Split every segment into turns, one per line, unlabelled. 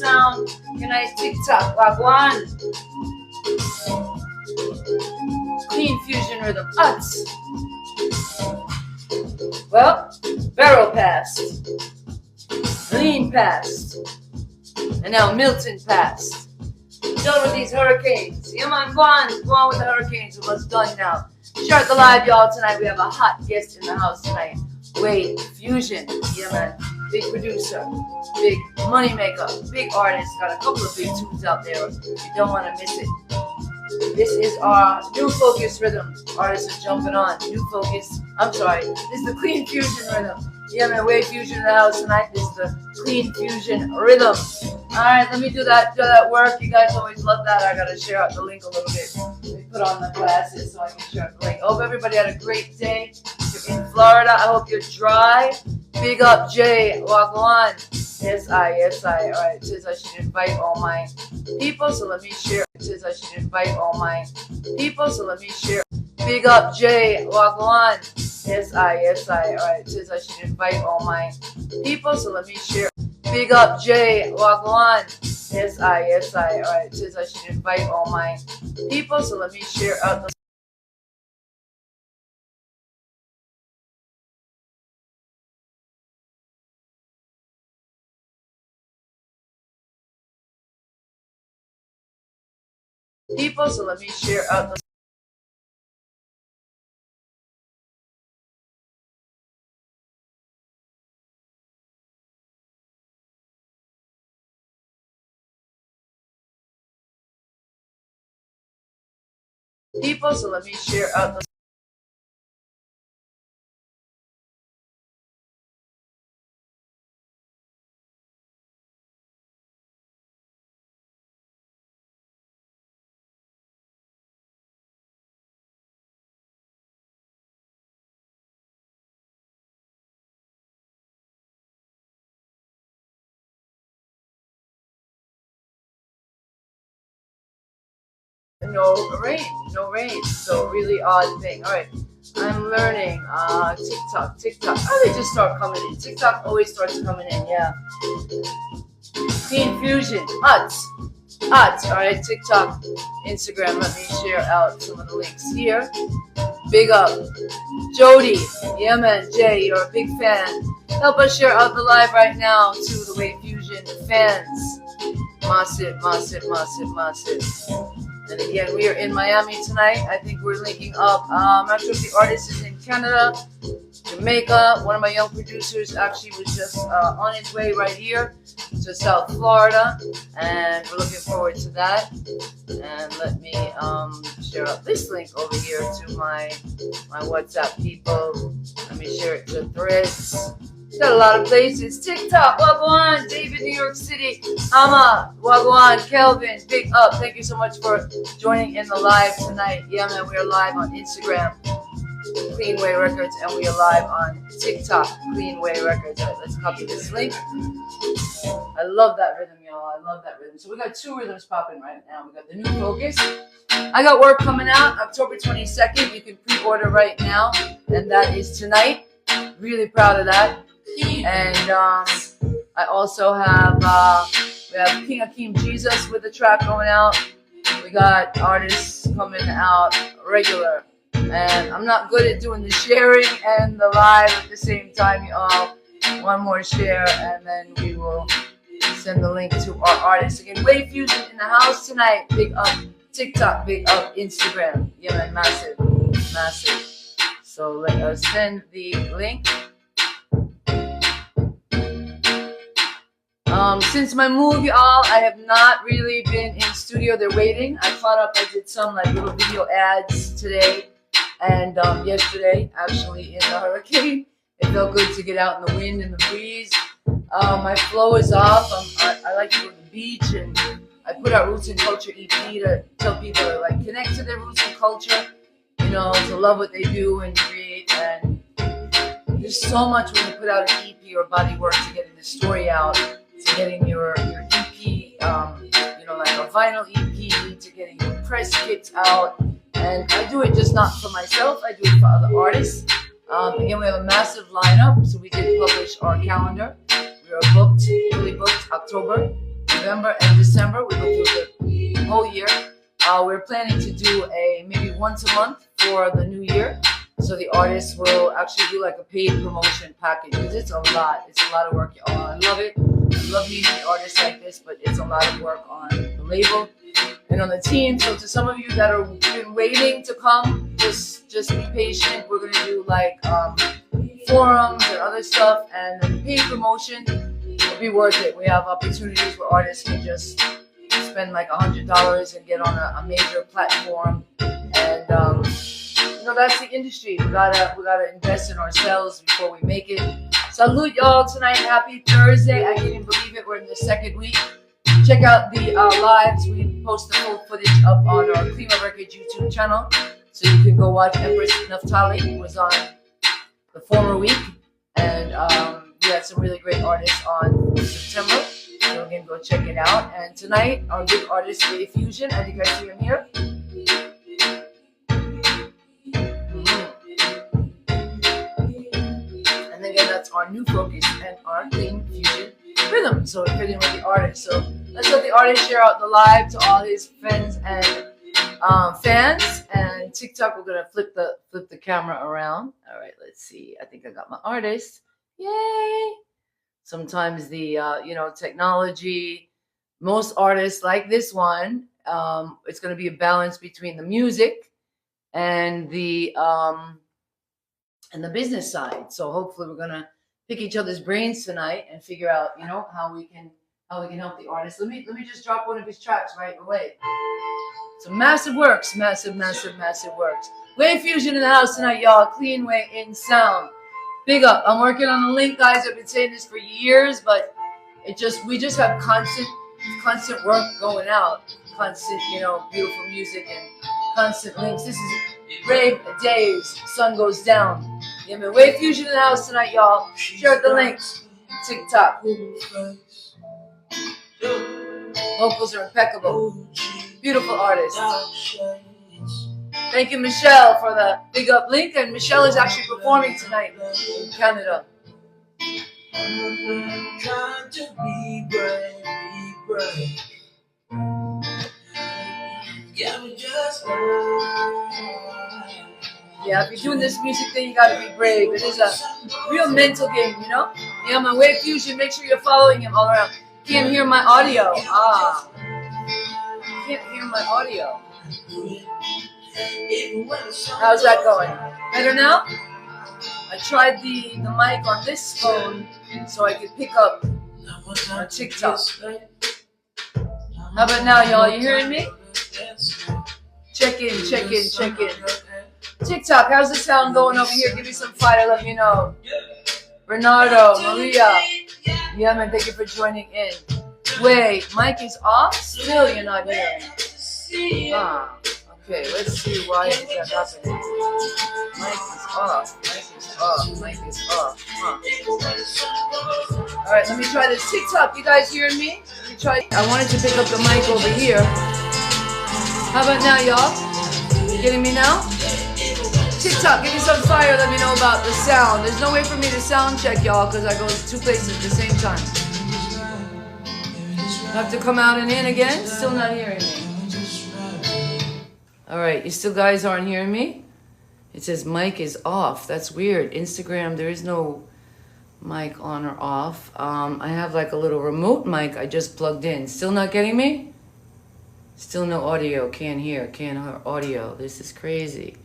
sound. Good night, TikTok. Wagwan. Clean fusion rhythm. Uts. Well, Barrow passed. Lean passed. And now Milton passed. Done with these hurricanes. Yeah, man, go on with the hurricanes. It was done now. Start the live, y'all. Tonight we have a hot guest in the house tonight. Wai Fuzion. Yeah, man. Big producer, big money maker, big artist. Got a couple of big tunes out there. You don't want to miss it. This is our new focus rhythm. Artists are jumping on. New focus. I'm sorry. This is the clean fusion rhythm. Yeah, man. Wai Fuzion in the house tonight. This is the clean fusion rhythm. All right, let me do that work. You guys always love that. I gotta share out the link a little bit. Let me put on the glasses so I can share out the link. Hope everybody had a great day. You're in Florida. I hope you're dry. Big up, Jay. Wagwan. Yes, I. All right, it says I should invite all my people, so let me share. It says I should invite all my people, so let me share. Big up, Jay. Wagwan. Yes, I. All right, it says I should invite all my people, so let me share. Big up, Jay. Wagwan. Yes, I. All right, it says I should invite all my people, so let me share out the people, so let me share out the people, so let me share out the no rain. So really odd thing. All right, I'm learning TikTok. Oh, they just start coming in. TikTok always starts coming in. Yeah. Clean fusion. Uts. All right, TikTok, Instagram. Let me share out some of the links here. Big up, Jody. Yeah, man, Jay, you're a big fan. Help us share out the live right now to the Wai Fuzion fans. Massive. And again, we are in Miami tonight. I think we're linking up. I'm not sure if the artist is in Canada, Jamaica. One of my young producers actually was just on his way right here to South Florida, and we're looking forward to that. And let me share out this link over here to my WhatsApp people. Let me share it to Threads. Got a lot of places. TikTok, Wagwan, David, New York City, Ama, Wagwan, Kelvin, big up. Thank you so much for joining in the live tonight. Yeah, man, we are live on Instagram, CleanWay Records, and we are live on TikTok, CleanWay Records. All right, let's copy this link. I love that rhythm, y'all. I love that rhythm. So we got two rhythms popping right now. We got the new focus. I got work coming out October 22nd. You can pre-order right now, and that is tonight. Really proud of that. And I also have we have King Akeem Jesus with the track going out. We got artists coming out regular, and I'm not good at doing the sharing and the live at the same time, y'all. One more share, and then we will send the link to our artists. Again, Wai Fuzion in the house tonight. Big up TikTok, big up Instagram. Yeah, man, massive. So let us send the link. Since my move, y'all, I have not really been in studio. They're waiting. I caught up. I did some like little video ads today and yesterday, actually, in the hurricane. It felt good to get out in the wind and the breeze. My flow is off. I like to go to the beach, and I put out Roots and Culture EP to tell people to like connect to their roots and culture, you know, to love what they do and create. And there's so much when you put out an EP or body work to getting the story out, to getting your EP, you know, like a vinyl EP, to getting your press kits out. And I do it just not for myself, I do it for other artists. Again, we have a massive lineup, so we did publish our calendar. We are booked, fully booked, October. November and December. We go through the whole year. We're planning to do maybe once a month for the new year. So the artists will actually do like a paid promotion package, because it's a lot. It's a lot of work, y'all. I love it. I love meeting artists like this, but it's a lot of work on the label and on the team. So to some of you that are been waiting to come, just be patient. We're gonna do like forums and other stuff, and the paid promotion will be worth it. We have opportunities where artists can just spend like $100 and get on a major platform, and that's the industry. We gotta invest in ourselves before we make it. Salute y'all tonight. Happy Thursday. I can't even believe it. We're in the second week. Check out the lives. We post the full footage up on our CleanWay Records YouTube channel, so you can go watch Empress Naftali, who was on the former week, and we had some really great artists on September. So again, go check it out. And tonight, our big artist, Wai Fuzion. I think I see him here. And again, that's our new focus and our Clean Fusion rhythm. So we're fitting with the artist. So let's let the artist share out the live to all his friends and fans. And TikTok, we're gonna flip the camera around. All right, let's see. I think I got my artist. Yay! Sometimes the technology, most artists like this one, it's going to be a balance between the music and the business side. So hopefully we're going to pick each other's brains tonight and figure out how we can help the artist. Let me just drop one of his tracks right away. So massive works, massive works. Wai Fuzion in the house tonight, y'all. CleanWay in sound. Big up. I'm working on the link, guys. I've been saying this for years, but we just have constant work going out. Constant, beautiful music and constant links. This is Brave Days. Sun goes down. Yeah, man. Wai Fuzion in the house tonight, y'all. Share the links. TikTok. Vocals are impeccable. Beautiful artist. Thank you, Michelle, for the big up link. And Michelle is actually performing tonight in Canada. Yeah, if you're doing this music thing, you gotta be brave. It is a real mental game, Yeah, my Wai Fuzion, make sure you're following him all around. Can't hear my audio. Can't hear my audio. How's that going? Better now? I tried the mic on this phone so I could pick up on TikTok. How about now, y'all? You hearing me? Check in. TikTok, how's the sound going over here? Give me some fire, let me know. Bernardo, Maria. Yeah, man, thank you for joining in. Wait, mic is off? Still you're not hearing. Okay, let's see why is that happening. Mic is off. Alright, let me try this. TikTok, you guys hearing me? Let me try. I wanted to pick up the mic over here. How about now, y'all? You getting me now? TikTok, give me some fire, let me know about the sound. There's no way for me to sound check, y'all, because I go to two places at the same time. Have to come out and in again? Still not hearing me. Alright, you still guys aren't hearing me? It says mic is off. That's weird. Instagram, there is no mic on or off. I have like a little remote mic I just plugged in. Still not getting me? Still no audio. Can't hear audio. This is crazy.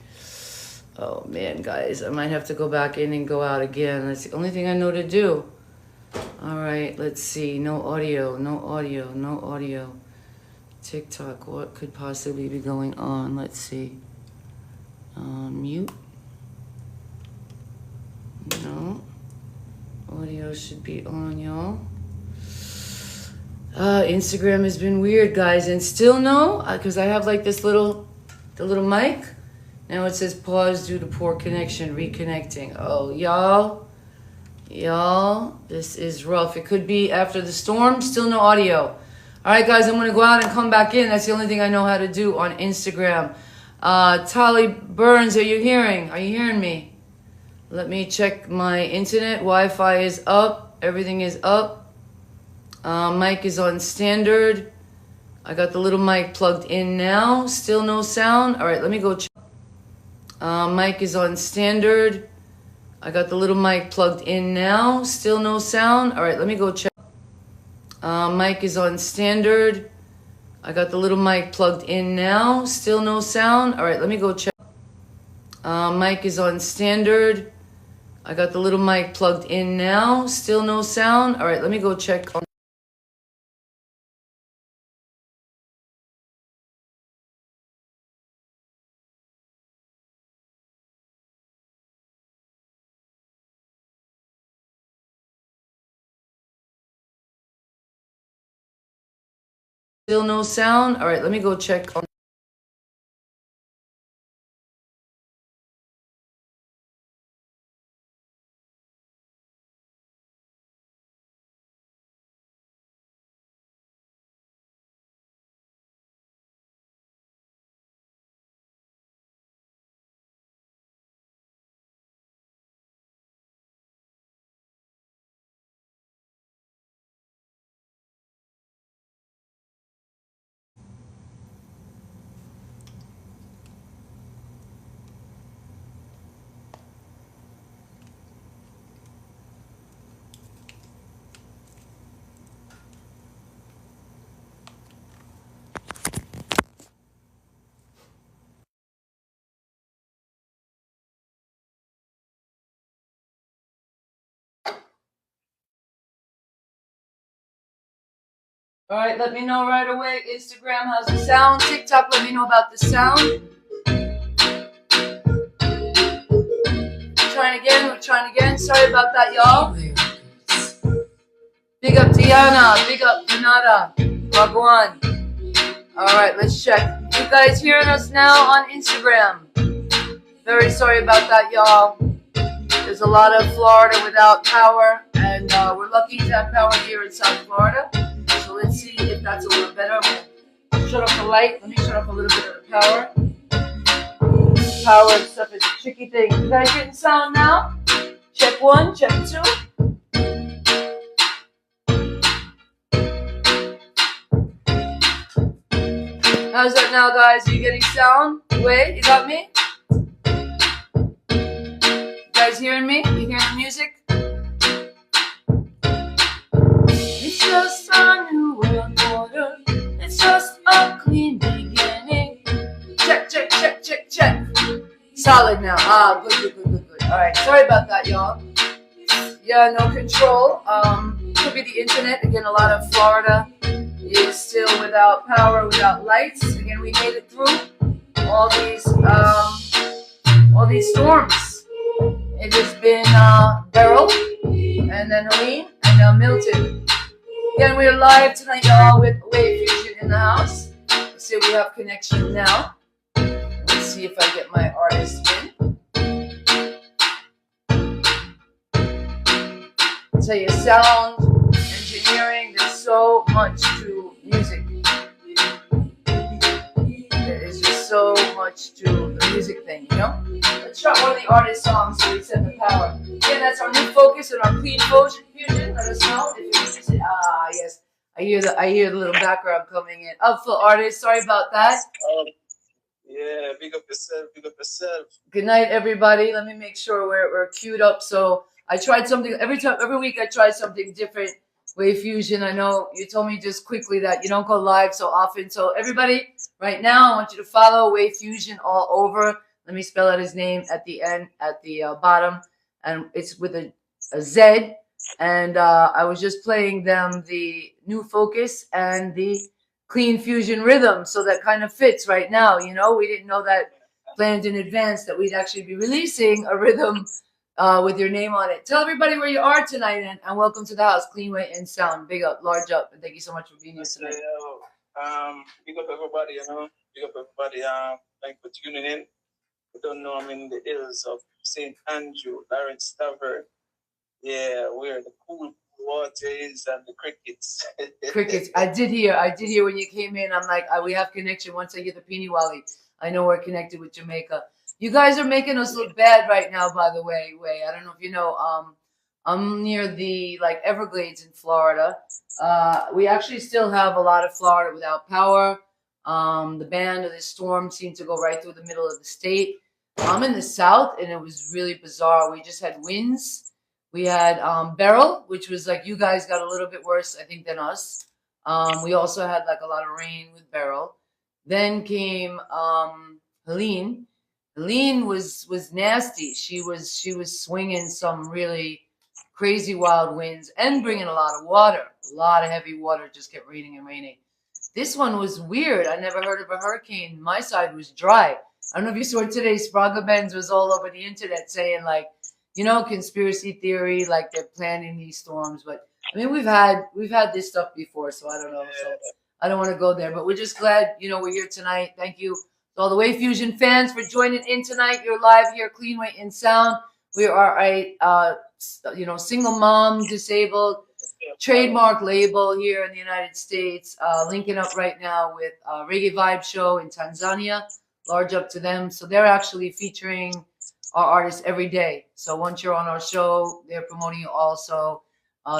Oh man, guys, I might have to go back in and go out again. That's the only thing I know to do. Alright, let's see. No audio. TikTok, what could possibly be going on? Let's see. Mute. No. Audio should be on, y'all. Instagram has been weird, guys. And still no, because I have like the little mic. Now it says pause due to poor connection, reconnecting. Oh, y'all, this is rough. It could be after the storm, still no audio. All right, guys, I'm going to go out and come back in. That's the only thing I know how to do on Instagram. Tolly Burns, are you hearing? Are you hearing me? Let me check my internet. Wi-Fi is up. Everything is up. Mic is on standard. I got the little mic plugged in now. Still no sound. All right, let me go check. Mic is on standard. I got the little mic plugged in now. Still no sound. All right, let me go check. Mic is on standard. I got the little mic plugged in now. Still no sound. All right, let me go check. Mic is on standard. I got the little mic plugged in now. Still no sound. All right, let me go check. Still no sound. All right, let me go check on. All right, let me know right away. Instagram, how's the sound? TikTok, let me know about the sound. We're trying again. Sorry about that, y'all. Big up Diana, big up Renata, Bhagwan. All right, let's check. You guys hearing us now on Instagram? Very sorry about that, y'all. There's a lot of Florida without power, and we're lucky to have power here in South Florida. So let's see if that's a little better. I'll shut off the light. Let me shut off a little bit of the power. Power and stuff is a tricky thing. You guys getting sound now? Check 1, check 2. How's that now, guys? Are you getting sound? Wait, you got me? You guys hearing me? You hearing the music? It's just a new world order. It's just a clean beginning. Check, check, check, check, check. Solid now. Ah, good. All right, sorry about that, y'all. Yeah, no control. Could be the internet. Again, a lot of Florida is still without power, without lights. Again, we made it through all these storms. It has been Beryl, and then Helene, and now Milton. Again, we're live tonight, y'all, with Wai Fuzion in the house. Let's see if we have connection now. Let's see if I get my artist in. I'll tell you, sound engineering, there's so much to music. There is just so much to the music thing, you know? Let's try one of the artist songs so we set the power. Yeah, that's our new focus and our clean fusion. Let us know if you use it. Ah, yes. I hear the little background coming in. Upful artist, sorry about that.
Yeah, big up yourself.
Good night, everybody. Let me make sure we're queued up. So I tried something every week. I try something different. Wai Fuzion. I know you told me just quickly that you don't go live so often. So everybody, right now, I want you to follow Wai Fuzion all over. Let me spell out his name at the end, at the bottom, and it's with a Z. And I was just playing them the new focus and the clean fusion rhythm, so that kind of fits right now. You know, we didn't know that planned in advance that we'd actually be releasing a rhythm with your name on it. Tell everybody where you are tonight, and welcome to the house, CleanWay and Sound. Big up, large up, and thank you so much for being here tonight.
Big up everybody, you know. Big up everybody. Thanks for tuning in. We don't know I'm in the hills of St. Andrew, Lawrence Tavern. Yeah, where the cool water is and the crickets.
Crickets. I did hear when you came in. I'm like, we have connection. Once I hear the Peeny Wally, I know we're connected with Jamaica. You guys are making us look bad right now, by the way. I don't know if you know. I'm near the like Everglades in Florida. We actually still have a lot of Florida without power. The band of this storm seemed to go right through the middle of the state. I'm in the south, and it was really bizarre. We just had winds. We had Beryl, which was like you guys got a little bit worse, I think, than us. We also had like a lot of rain with Beryl. Then came Helene. Helene was nasty. She was swinging some really crazy wild winds and bringing a lot of water. A lot of heavy water just kept raining and raining. This one was weird. I never heard of a hurricane. My side was dry. I don't know if you saw today. Sprague Benz was all over the internet saying like, conspiracy theory, like they're planning these storms. But I mean, we've had this stuff before, so I don't know. So I don't want to go there. But we're just glad, we're here tonight. Thank you to all the Wai Fuzion fans for joining in tonight. You're live here, CleanWay in sound. We are a single mom, disabled, trademark label here in the United States, linking up right now with Reggae Vibe Show in Tanzania. Large up to them. So they're actually featuring our artists every day. So once you're on our show, they're promoting you also.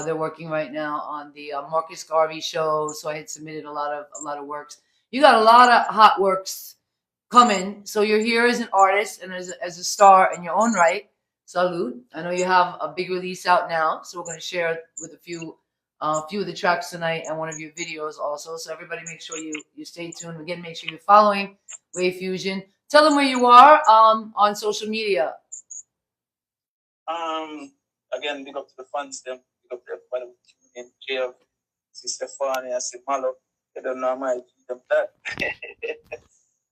They're working right now on the Marcus Garvey show. So I had submitted a lot of works. You got a lot of hot works coming. So you're here as an artist and as a star in your own right. Salute. I know you have a big release out now, so we're going to share with a few of the tracks tonight and one of your videos also. So everybody make sure you stay tuned. Again, make sure you're following Wai Fuzion. Tell them where you are on social media.
Again, big up to the fans, them. Big up to everybody with tuning in. Jeff, Sister Fanny, I see Malo. They don't know my them that.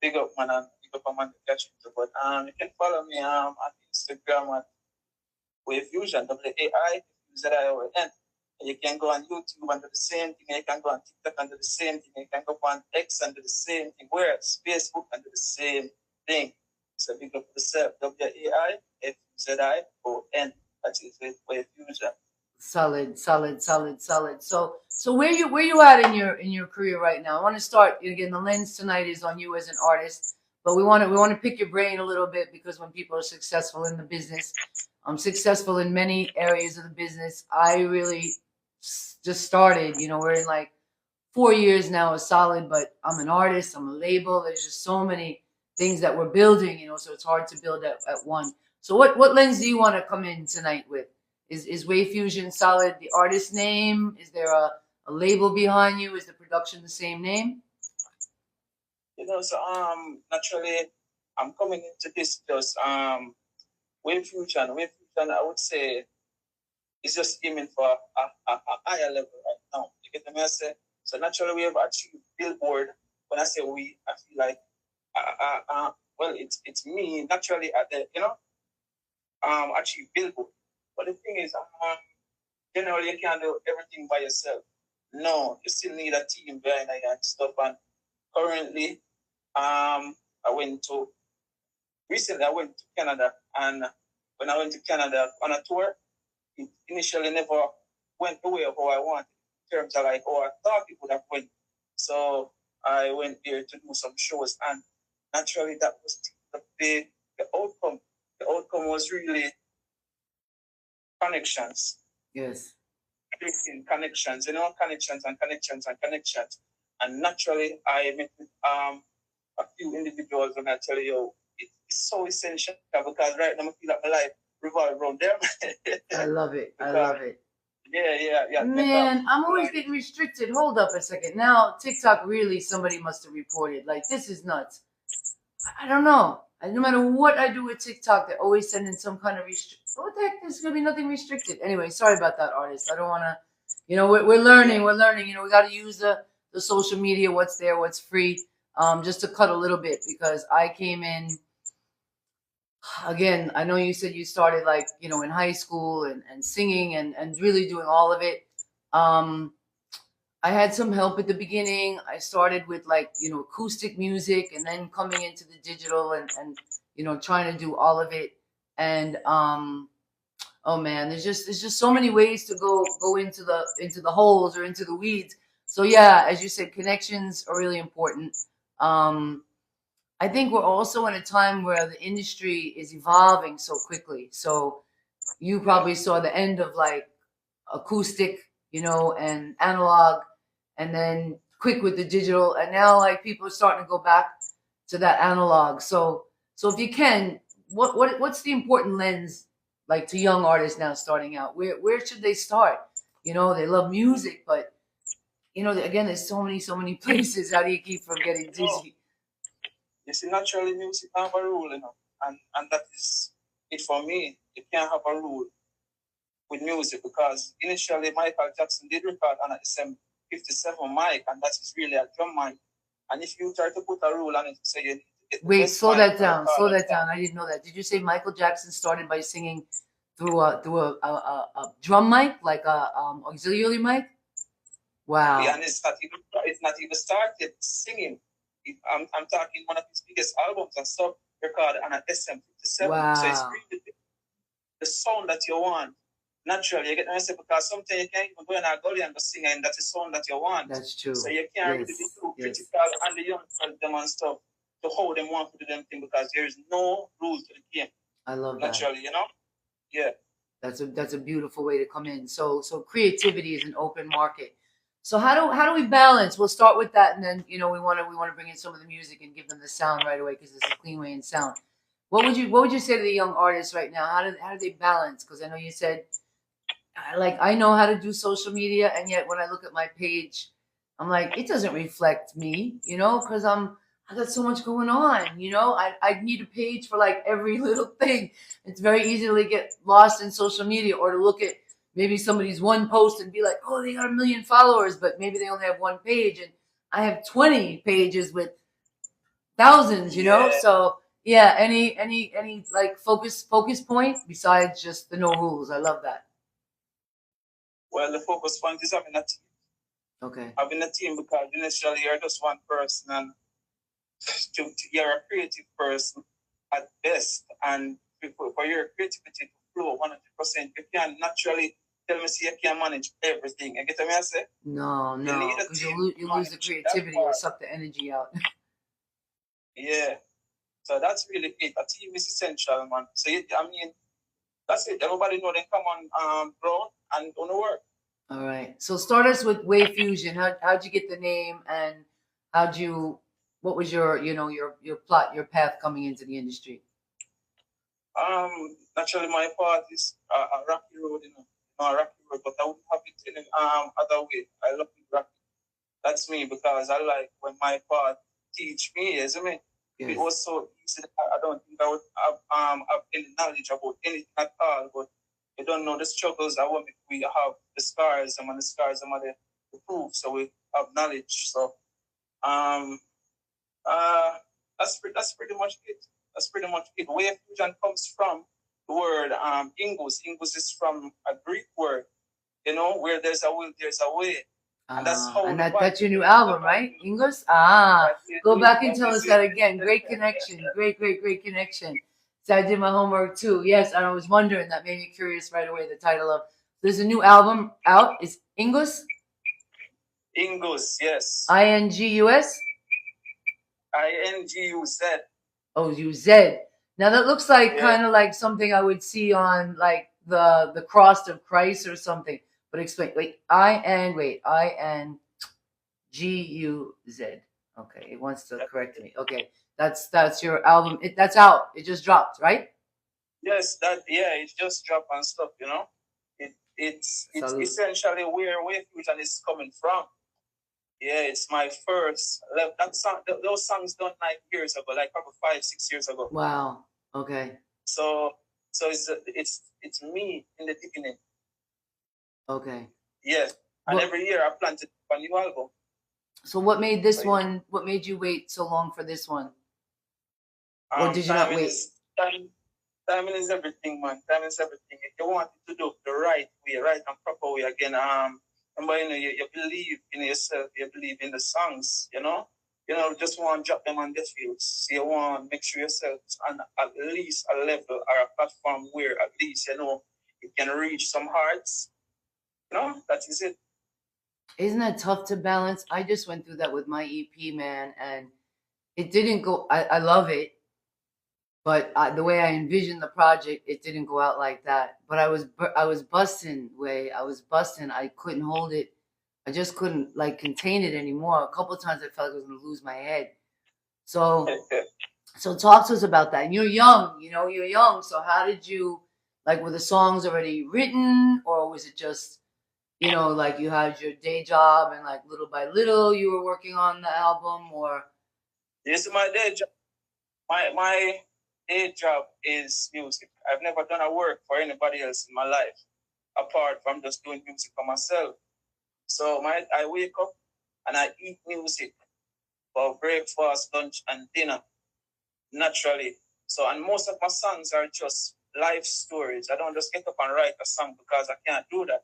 Big up, man, and big up, man, to catch you. But you can follow me on Instagram at Wai Fuzion, WAI, and you can go on YouTube and do the same thing. You can go on TikTok and do the same thing. You can go on X and do the same thing. Whereas Facebook and do the same thing. So big up to yourself. WAIFUZION. That is with Wai Fuzion.
Solid. So where you at in your career right now? I want to start again. The lens tonight is on you as an artist, but we want to pick your brain a little bit because when people are successful in the business, I'm successful in many areas of the business. I really just started. We're in like 4 years now as solid, but I'm an artist. I'm a label. There's just so many things that we're building. So it's hard to build at one. So what lens do you want to come in tonight with? Is Wai Fuzion solid? The artist name? Is there a label behind you? Is the production the same name?
So naturally, I'm coming into this just Wai Fuzion. Wai Fuzion, I would say, is just aiming for a higher level right now. You get what I say? So naturally, we have achieved Billboard. When I say we, I feel like well, it's me naturally at the achieve Billboard. But the thing is, generally you can't do everything by yourself. No, you still need a team behind you and stuff. And currently, recently I went to Canada, and when I went to Canada on a tour, it initially never went the way of how I wanted in terms of like how I thought it would have went. So I went there to do some shows, and naturally that was the outcome. The outcome was really connections.
Yes.
Connections, connections. And naturally, I met with a few individuals, and I tell you, it's so essential because right now I feel like my life revolves around them.
I love it.
Yeah.
Man, I'm always getting restricted. Hold up a second. Now, TikTok really, somebody must have reported. Like, this is nuts. I don't know. No matter what I do with TikTok, they're always sending some kind of what the heck? There's going to be nothing restricted. Anyway, sorry about that, artist. I don't want to, we're learning. We got to use the social media, what's there, what's free, just to cut a little bit because I came in, again, I know you said you started like, in high school and singing and really doing all of it. I had some help at the beginning. I started with like, acoustic music and then coming into the digital and trying to do all of it. And oh man, there's just so many ways to go into the holes or into the weeds. So yeah, as you said, connections are really important. I think we're also in a time where the industry is evolving so quickly. So you probably saw the end of like acoustic, you know, and analog, and then quick with the digital, and now like people are starting to go back to that analog. So if you can, what's the important lens like to young artists now starting out? Where should they start? You know, they love music, but you know, again, there's so many places. How do you keep from getting dizzy?
You see, naturally, music have a rule, you know, and that is it for me. You can't have a rule with music because initially Michael Jackson did record on a SM57 mic, and that is really a drum mic. And if you try to put a rule on it, say you need to get the
Wait,
best
slow
mic
that
to
down.
record
Slow
on
that
that.
down. I didn't know that. Did you say Michael Jackson started by singing through a drum mic, like a auxiliary mic? Wow.
Yeah, and it's not even started singing. I'm talking one of his biggest albums and stuff recorded on an SM57.
Wow.
So it's really the sound that you want. Naturally, you get what I say, because sometimes you can't even go in a gully and go sing, and that's the sound that you want.
That's true.
So you can't really be too critical and the young them and stuff to how them want to do them thing, because there is no rules to the game.
I love that.
Naturally, you know? Yeah.
That's a beautiful way to come in. So creativity is an open market. So how do we balance? We'll start with that, and then you know we want to bring in some of the music and give them the sound right away because it's a CleanWay and sound. What would you say to the young artists right now? How do they balance? Because I know you said I know how to do social media, and yet when I look at my page, I'm like, it doesn't reflect me, you know, because I got so much going on, you know. I need a page for like every little thing. It's very easy to get lost in social media or to look at maybe somebody's one post and be like, oh, they got 1 million followers, but maybe they only have one page, and I have 20 pages with thousands, you know. So yeah, any like focus point besides just the no rules. I love that.
Well, the focus point is having a team.
Okay.
Having a team, because initially you're just one person, and you're a creative person at best, and for your creativity to flow 100%, you can naturally tell me, see, you can't manage everything. You get what I say?
No, because you lose the creativity or suck the energy out.
Yeah. So that's really it. A team is essential, man. So I mean, that's it. Everybody know they come on ground and on the work.
All right. So start us with Wai Fuzion. How'd you get the name, and what was your your plot, your path coming into the industry?
Naturally my path is a rocky road, you know, a rocky road, but I wouldn't have it in other way. I love it rocky. That's me, because I like when my path teach me, isn't it? Yes. It was so easy that I don't think I would have any knowledge about anything at all, but you don't know the struggles that we have, the scars, and the scars are the proof, so we have knowledge. So that's pretty much it. That's pretty much it. Wai Fuzion comes from the word Ingus. Ingus is from a Greek word, you know, where there's a will, there's a way. And that's how
that's your new album, right? Ingus? Go back and tell us that again. Great connection. Great connection. So I did my homework too. Yes, and I was wondering, that made me curious right away. The title of there's a new album out. Is Ingus?
Ingus, yes.
INGUS?
INGUZ.
Oh, UZ. Now that looks like kind of like something I would see on like the cross of Christ or something. But explain. Wait, INGUZ. Okay, it wants to correct me. Okay, that's your album. That's out. It just dropped, right?
Yes, it just dropped and stuff. You know, it's essentially where Wai Fuzion is coming from. Yeah, it's my first. That song, those songs done like years ago, like probably 5-6 years ago.
Wow. Okay.
So it's me in the beginning.
Okay.
Yes, and every year I plan to do a new album.
So what made this one? What made you wait so long for this one? Or did you not wait?
Timing is everything, man. Timing is everything. If you want to do the right way, right and proper way, again, remember, you know, you believe in yourself, you believe in the songs, you know, just want to drop them on the fields. So you want to make sure yourself on at least a level or a platform where at least, you know, you can reach some hearts. You know, that is it.
Isn't that tough to balance? I just went through that with my EP, man, and it didn't go. I love it, But the way I envisioned the project, it didn't go out like that. But I was busting, Way. I was busting. I couldn't hold it. I just couldn't like contain it anymore. A couple of times I felt like I was gonna lose my head. So so talk to us about that. You're young, you know, you're young. So how did you like were the songs already written or was it just, you know, like you had your day job and like little by little you were working on the album or
Yes, my day job. My day job is music. I've never done a work for anybody else in my life apart from just doing music for myself. So I wake up and I eat music for breakfast, lunch, and dinner naturally. So and most of my songs are just life stories. I don't just get up and write a song because I can't do that.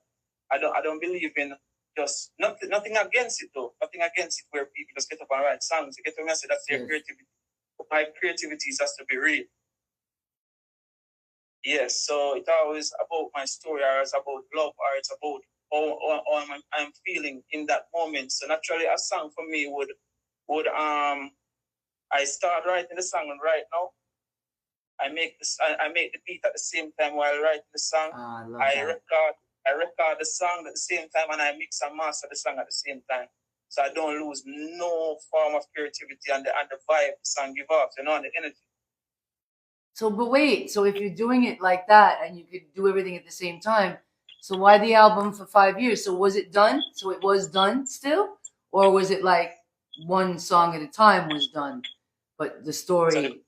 I don't believe in just nothing against it though. Nothing against it where people just get up and write songs. You get to me, I say that's their creativity. My creativity has to be real. Yes, so it's always about my story, or it's about love, or it's about how I'm feeling in that moment. So naturally, a song for me would I start writing the song right now. I make the beat at the same time while writing the song. I record the song at the same time, and I mix and master the song at the same time. So I don't lose no form of creativity and the vibe the song give off, you know, and the energy.
so but wait, so if you're doing it like that and you could do everything at the same time, so why the album for 5 years? So was it done? So it was done still? Or was it like one song at a time was done, but the story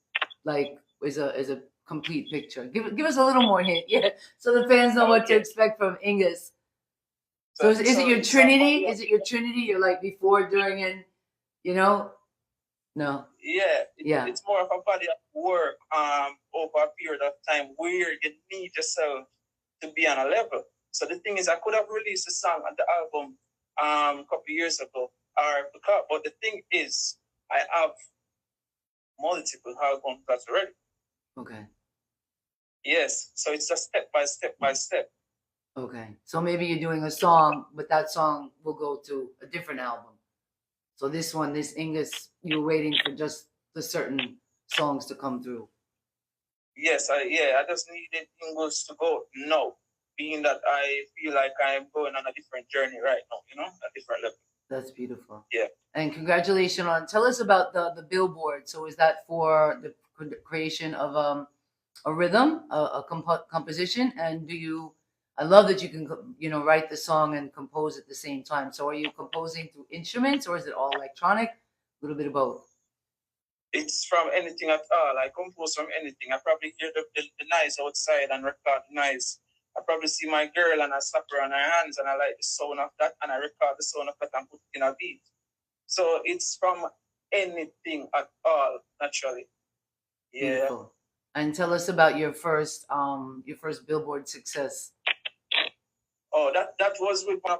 like is a complete picture? Give us a little more hint, yeah, so the fans know what to expect from Ingus. So is it your Trinity? Is it your Trinity? You're like before, during, and you know? No.
Yeah, it's more of a body of work over a period of time where you need yourself to be on a level. So the thing is, I could have released a song on the album a couple of years ago, but the thing is, I have multiple albums that's ready.
Okay.
Yes, so it's just step by step by step.
Okay, so maybe you're doing a song, but that song will go to a different album. So this one, this Ingus, you're waiting for just the certain songs to come through.
Yes, I just needed Ingus to go now, being that I feel like I'm going on a different journey right now, you know, a different level.
That's beautiful.
Yeah.
And congratulations on. Tell us about the billboard. So is that for the creation of a rhythm, a composition, and do you? I love that you can write the song and compose at the same time. So are you composing through instruments or is it all electronic? A little bit of both.
It's from anything at all. I compose from anything. I probably hear the noise outside and record the noise. I probably see my girl and I slap her on her hands and I like the sound of that and I record the sound of that and put it in a beat. So it's from anything at all, naturally. Yeah.
Beautiful. And tell us about your first Billboard success.
Oh, that was with one of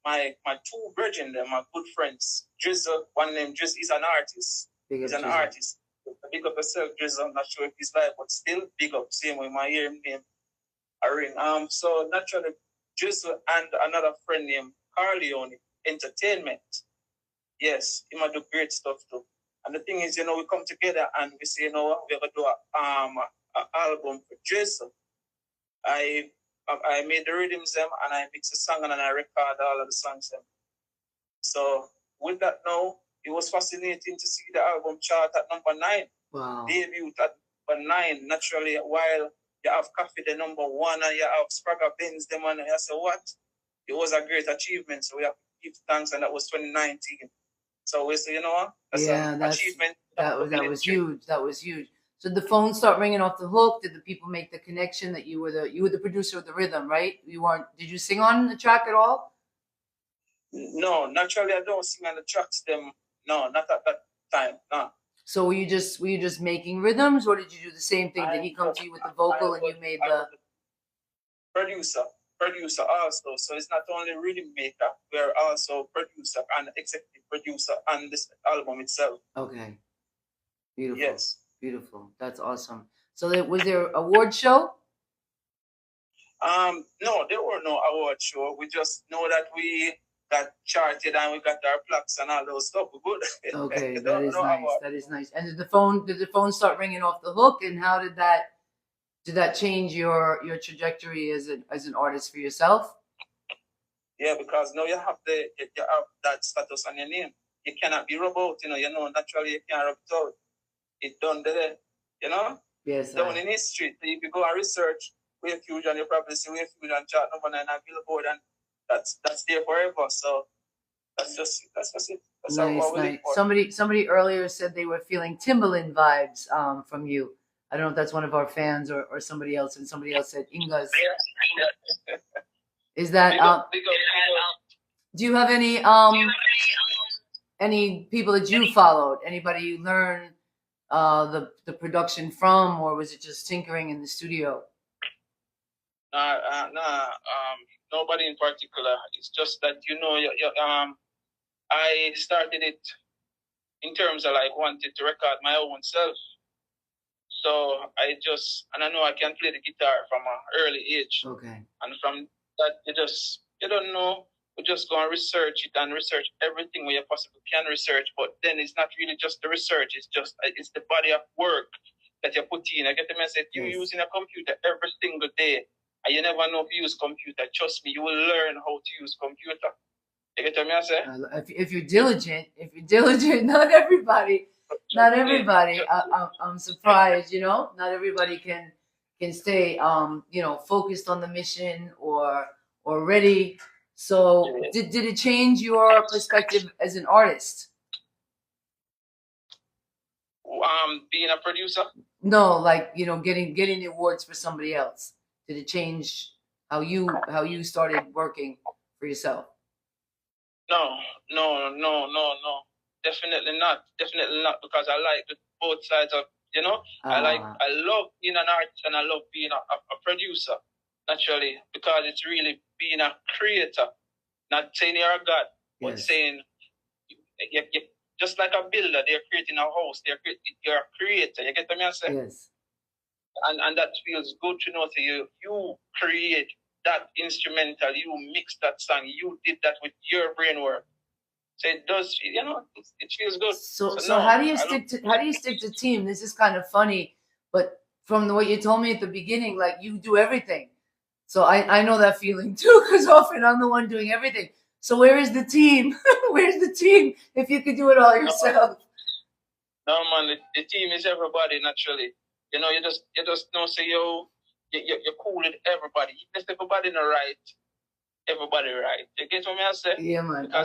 my two brethren, my good friends. Drizzle, one named Drizzle, he's an artist. He's an artist. Big up yourself, Drizzle. I'm not sure if he's live, but still big up. Same way my ear name. Ring. So naturally, Drizzle and another friend named Carleone Entertainment. Yes, he might do great stuff too. And the thing is, we come together and we say, we're gonna do an album for Drizzle. I made the rhythms them and I mix the song and I record all of the songs them. So with that now, it was fascinating to see the album chart at number 9.
Wow.
Debut at number 9, naturally, while you have Coffee the number 1 and you have Spragga Benz them and I said, what? It was a great achievement. So we have to give thanks, and that was 2019. So we say, that's an achievement.
That was huge. That was huge. So did the phone start ringing off the hook? Did the people make the connection that you were the producer of the rhythm, right? Did you sing on the track at all?
No, naturally I don't sing on the tracks them. No, not at that time. No.
So were you just making rhythms, or did you do the same thing? Did he come to you with the vocal and you made the
producer also? So it's not only rhythm maker, we're also producer and executive producer on this album itself.
Okay. Beautiful.
Yes.
Beautiful. That's awesome. So was there an award show?
No, there were no award show. We just know that we got charted and we got our plaques and all those stuff. We're good.
Okay, that is nice. That is nice. And did the phone start ringing off the hook? And how did that change your trajectory as an artist for yourself?
Yeah, because now you have that status on your name. You cannot be rubbed out, naturally you can't rub it out. It's done there,
Yes.
Down in history. So if you go and research Wai Fuzion, you probably see Wai Fuzion chart number 9 on Billboard, and that's there forever. So that's just it. That's
nice. Somebody earlier said they were feeling Timbaland vibes from you. I don't know if that's one of our fans or somebody else, and somebody else said Inga's. Is that do you have any people that you followed? Anybody you learned the production from, or was it just tinkering in the studio?
Nobody in particular. It's just that I started it in terms of like wanted to record my own self. So I know I can play the guitar from an early age.
Okay.
And from that, you don't know. We just go and research it and research everything where you possibly can research. But then it's not really just the research. It's the body of work that you put in. I get the message. You're using a computer every single day, and you never know if you use computer. Trust me, you will learn how to use computer. You get what I say?
If you're diligent, not everybody. I'm surprised. Not everybody can stay focused on the mission or ready. So did it change your perspective as an artist?
Being a producer?
No, like getting the awards for somebody else. Did it change how you started working for yourself?
No. Definitely not, because I like both sides of, I love being an artist and I love being a producer, naturally, because it's really being a creator, not saying you're a god, but saying, you just like a builder, they're creating a house, you're a creator, you get what I'm saying?
Yes.
And that feels good to know, so you create that instrumental, you mix that song, you did that with your brain work. So it does, it feels good.
So how do you stick to team? This is kind of funny, but from what you told me at the beginning, like you do everything. So I know that feeling too, because often I'm the one doing everything. So where is the team? Where's the team if you could do it all yourself?
No man, the team is everybody naturally. You just know, say you're cool with everybody. If everybody in the right, everybody right. You get what I say?
Yeah, man. I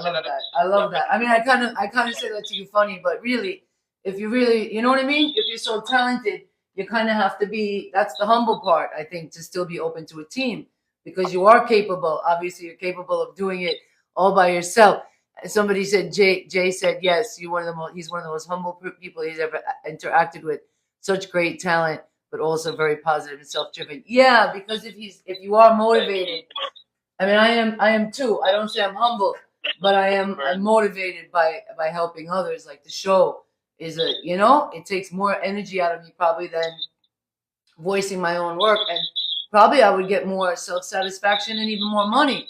love that. I mean, I kind of say that to you funny, but really, if you really, you know what I mean? If you're so talented, you kind of have to be, that's the humble part, I think, to still be open to a team, because you are capable. Obviously, you're capable of doing it all by yourself. Somebody said, Jay said, yes, he's one of the most humble people he's ever interacted with. Such great talent, but also very positive and self-driven. Yeah, because if you are motivated, I mean, I am too. I don't say I'm humble, but I'm motivated by helping others. Like the show is it takes more energy out of me probably than voicing my own work, and probably I would get more self-satisfaction and even more money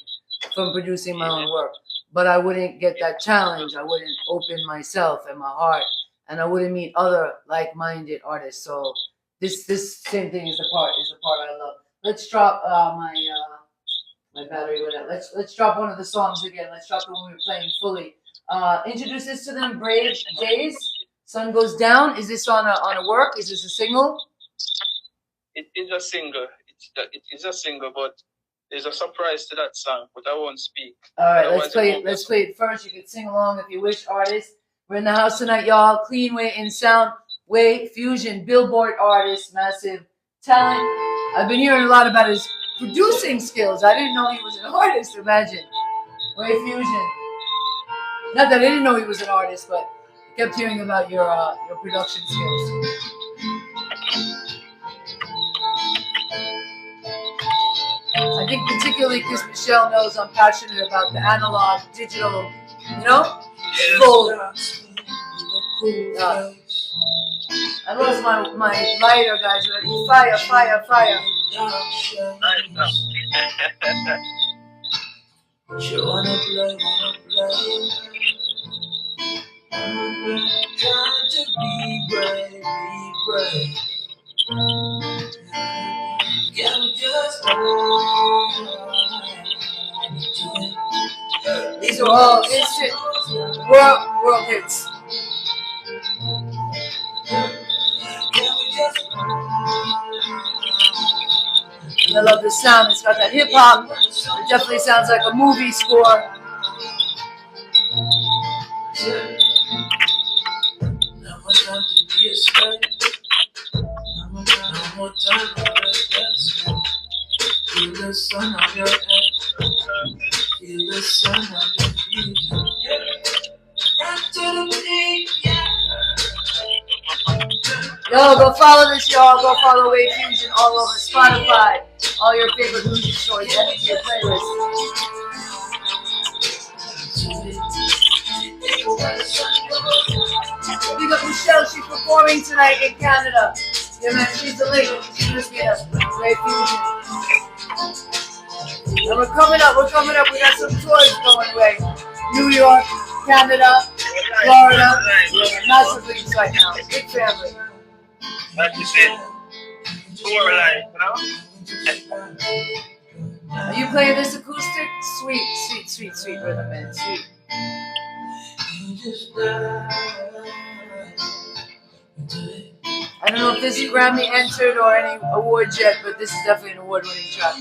from producing my own work. But I wouldn't get that challenge. I wouldn't open myself and my heart, and I wouldn't meet other like-minded artists. So this same thing is the part I love. Let's drop my battery went out. Let's drop one of the songs again. Let's drop the one we were playing fully. Introduce this to them. Brave Days. Sun Goes Down. Is this on a work? Is this a single?
It is a single. It is a single, but there's a surprise to that song, but I won't speak.
All right, let's play it. Let's play it first. You can sing along if you wish, artists. We're in the house tonight, y'all. CleanWay in sound. Wai Fuzion, Billboard artist, massive talent. I've been hearing a lot about his producing skills. I didn't know he was an artist. Imagine. Wai Fuzion. Not that I didn't know he was an artist, but I kept hearing about your production skills. I think particularly because Michelle knows I'm passionate about the analog, digital, gold. I lost my lighter, guys. Already. Fire. You wanna play, trying to be brave, Can we just These are all instant world hits. And I love the sound. It's got that hip hop. It definitely sounds like a movie score. Feel the sun on your head. Feel the sun on your feet. Run to the beat, Yo, go follow this, y'all. Go follow Wai Fuzion all over Spotify. All your favorite music stores. Add it to your playlist. Big up Michelle. She's performing tonight in Canada. Yeah, man, she's the lady. She just made us Wai Fuzion. And we're coming up. We got some tours going away. New York, Canada, Florida. Massive leagues right now. Big family.
Like you said, tour life, you know?
Are you playing this acoustic? Sweet rhythm, man. Sweet. I don't know if this is Grammy entered or any awards yet, but this is definitely an award-winning track.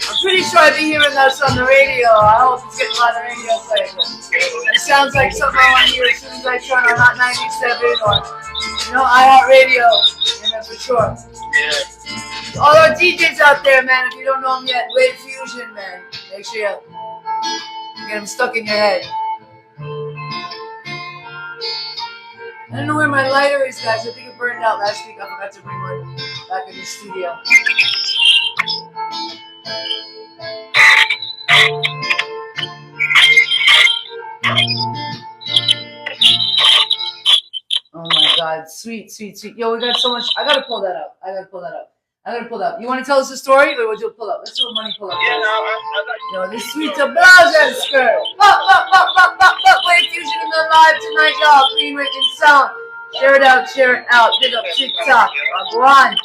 I'm pretty sure I'd be hearing this on the radio. I hope it's getting a lot of radio play. It sounds like something I want to hear as soon as I turn on Hot 97 or, iHeartRadio, for sure.
Yeah.
All our DJs out there, man, if you don't know them yet, Wai Fuzion, man. Make sure you get them stuck in your head. I don't know where my lighter is, guys. I think it burned out last week. I forgot to bring one back in the studio. Oh my God, sweet. Yo, we got so much. I gotta pull that up. You want to tell us a story, or would you pull up? Let's do a money pull up.
Yeah, no, I
Yo, this sweet's a blouse and skirt. Wai Fuzion in the live tonight, y'all. CleanWay and sound. Share it out. Big up TikTok. Agwan.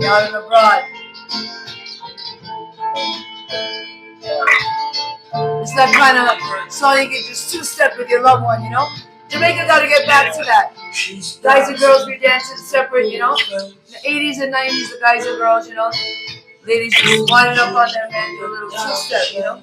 Y'all and abroad. It's that kind of song you can just two-step with your loved one, you know? Jamaica got to get back to that. Guys and girls be dancing separate, you know? In the 80s and 90s, the guys and girls, you know? Ladies just winding up on their man, do a little two-step, you know?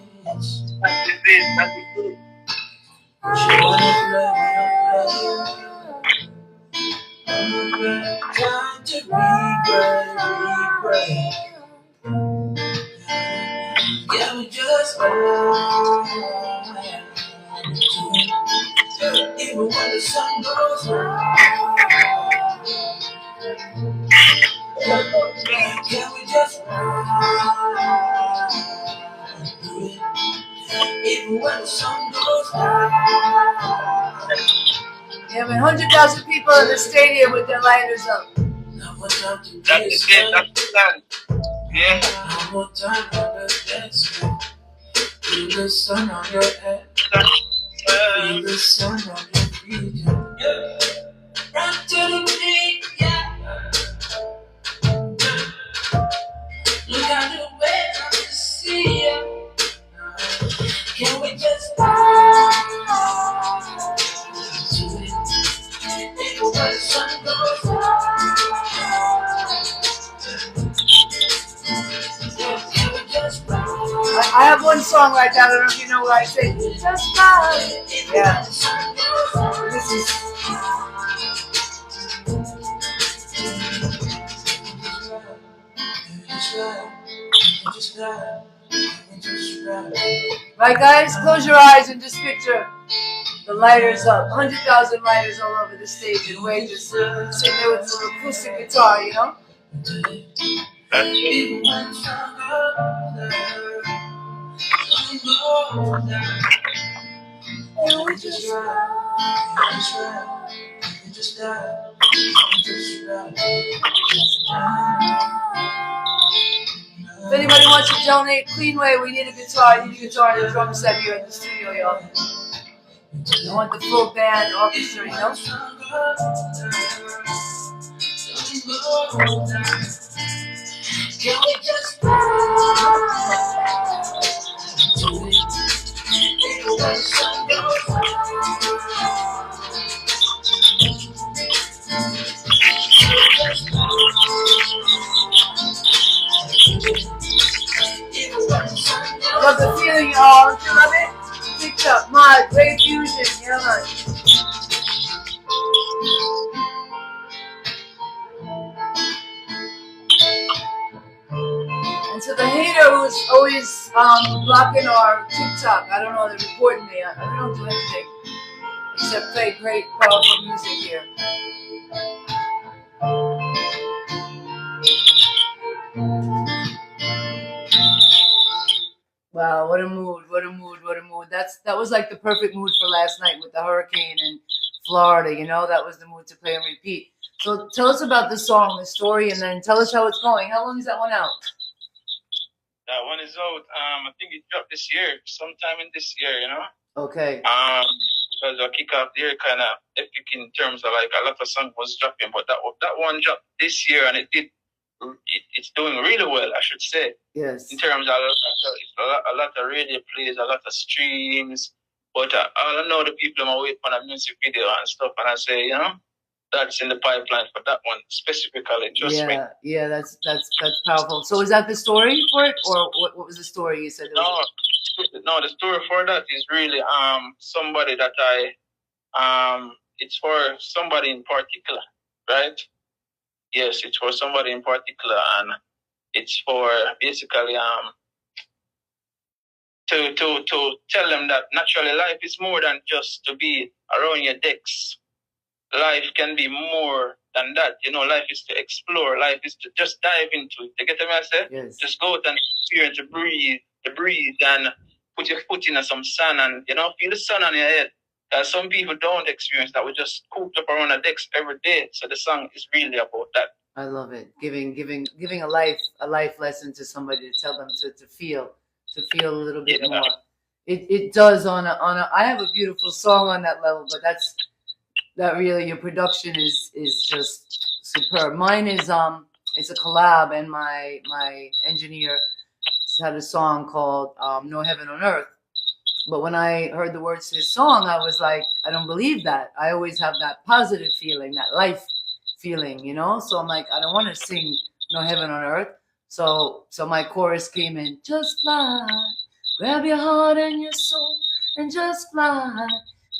Yeah, we just even when the sun goes down, can we just even when the sun goes down? Yeah, man, 100,000 people in the stadium with their lighters up.
That's the yeah.
One more time on the dance floor. Feel the sun on your head. Feel the sun on your feet. Yeah. Run to the beat, yeah. Look out the way I can see you. Can we just before the sun goes down? I have one song like that. I don't know if you know what I say. Just fine. Yeah. This is. Right, guys? Close your eyes and just picture the lighters up. 100,000 lighters all over the stage, and Wai just sitting there with his little acoustic guitar, you know? If anybody wants to donate CleanWay, we need a guitar. I need a guitar and a drum set here in the studio, y'all. I want the full band orchestra, you know? Can we just love the feeling, y'all. Don't you love it? Picked up my Wai Fuzion, yeah, man. And to the hater who's always blocking our TikTok, I don't know, they're reporting me. I don't do anything except play great, powerful music here. Wow, what a mood, what a mood, what a mood. That was like the perfect mood for last night with the hurricane in Florida, you know? That was the mood to play and repeat. So tell us about the song, the story, and then tell us how it's going. How long is that one out?
That one is out. I think it dropped this year, sometime in this year, you know?
Okay.
Because I kick off the year kind of epic in terms of like a lot of songs was dropping, but that one dropped this year and it's doing really well, I should say.
Yes.
In terms of a lot of radio plays, a lot of streams. But I know the people are waiting for a music video and stuff, and I say, you know, that's in the pipeline for that one specifically. Trust me.
Yeah, that's powerful. So is that the story for it, or what was the story you said?
No, the story for that is really somebody that it's for somebody in particular, right? Yes, it's for somebody in particular, and it's for basically to tell them that naturally life is more than just to be around your decks. Life can be more than that. You know, life is to explore. Life is to just dive into it. You get what I say?
Yes.
Just go out and experience the breathe, and put your foot in some sun and, you know, feel the sun on your head. Some people don't experience that. We're just cooped up around the decks every day. So the song is really about that.
I love it. Giving a life lesson to somebody to tell them to feel a little bit more. It does on a I have a beautiful song on that level, but that really, your production is just superb. Mine is it's a collab, and my engineer had a song called No Heaven on Earth. But when I heard the words to his song, I was like, I don't believe that. I always have that positive feeling, that life feeling, you know? So I'm like, I don't want to sing No Heaven on Earth. So my chorus came in, just fly, grab your heart and your soul and just fly.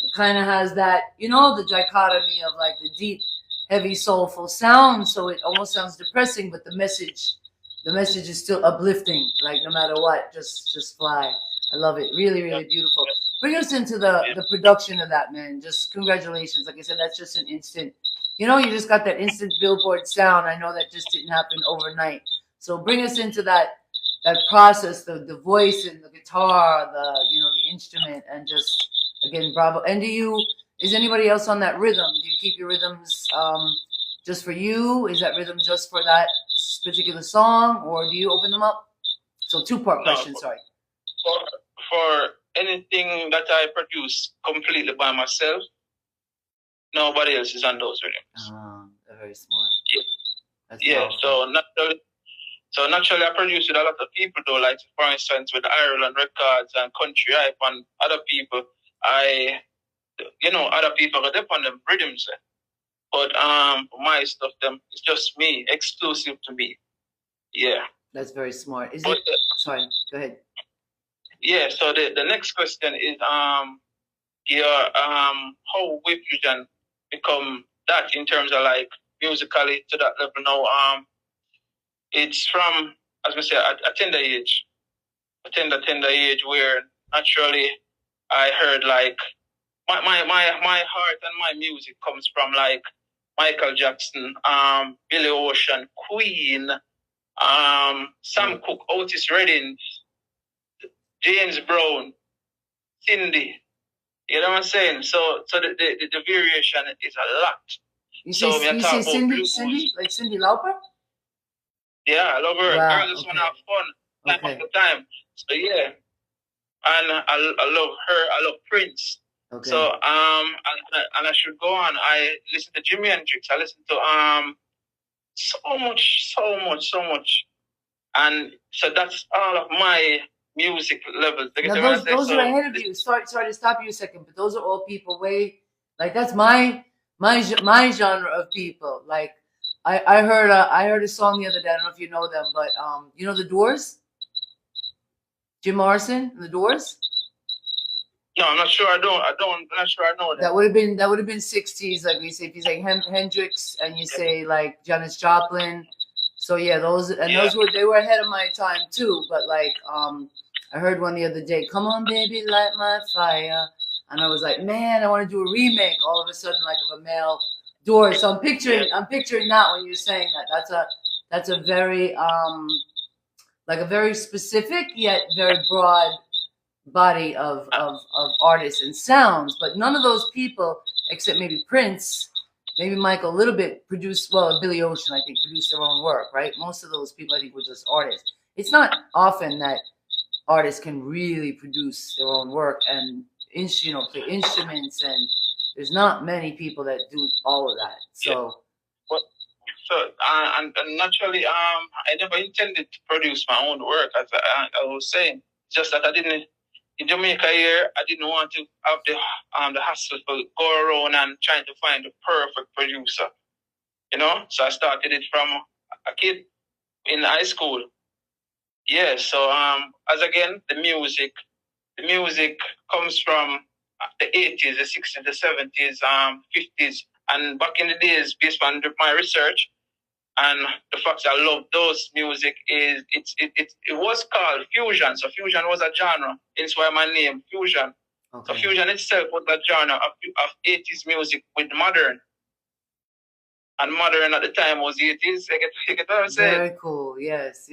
It kind of has that, you know, the dichotomy of like the deep, heavy, soulful sound. So it almost sounds depressing, but the message is still uplifting. Like no matter what, just fly. I love it. Really, really beautiful. Bring us into the production of that, man. Just congratulations. Like I said, that's just an instant. You know, you just got that instant Billboard sound. I know that just didn't happen overnight. So bring us into that process, the voice and the guitar, the instrument, and just again, bravo. And is anybody else on that rhythm? Do you keep your rhythms just for you? Is that rhythm just for that particular song, or do you open them up? So two-part question. Sorry.
For anything that I produce completely by myself, nobody else is on those rhythms.
They're very smart.
Yeah. So naturally, I produce with a lot of people, though. Like for instance, with Ireland Records and Country Hype and other people, other people got up on them rhythms. But my stuff, it's just me, exclusive to me. Yeah.
That's very smart. Sorry, go ahead.
Yeah. So the next question is how Wai Fuzion become that in terms of like musically to that level now. It's from, as we say, a tender age. tender age where naturally I heard like my heart and my music comes from like Michael Jackson, Billy Ocean, Queen, Sam Cooke, Otis Redding, James Brown, Cindy. You know what I'm saying? So the variation is a lot.
You say Cindy, like Cindy Lauper?
Yeah, I love her.
Wow,
Girls just want to have fun. Time after time. So yeah. And I love her. I love Prince. Okay. So and I should go on. I listen to Jimi Hendrix. I listen to so much. And so that's all of my music levels.
Now those are ahead of you. Sorry to stop you a second, but those are all people way like that's my genre of people. Like I heard a song the other day. I don't know if you know them, but you know the Doors, Jim Morrison, and the Doors.
No, I'm not sure. I'm not sure I know that.
That would have been 60s, like we say. If you say Hendrix and you say like Janis Joplin, so yeah, those were ahead of my time too. But like I heard one the other day, "Come on, baby, light my fire," and I was like, man, I want to do a remake. All of a sudden, like of a male Doors. So I'm picturing that when you're saying that. That's a very like a very specific yet very broad body of artists and sounds, but none of those people, except maybe Prince, maybe Michael, a little bit produced. Well, Billy Ocean, I think, produced their own work, right? Most of those people, I think, were just artists. It's not often that artists can really produce their own work and play instruments, and there's not many people that do all of that. So.
And naturally, I never intended to produce my own work, as I was saying. Just that I didn't. In Jamaica here, I didn't want to have the hassle for go around and trying to find the perfect producer. You know? So I started it from a kid in high school. Yeah, so as again, the music comes from the 80s, the 60s, the 70s, 50s. And back in the days, based on my research, and the fact that I love those music is it was called fusion. So fusion was a genre. It's why my name fusion. Okay. So fusion itself was a genre of 80s music with modern. And modern at the time was 80s. You get what I'm saying?
Very cool. Yes.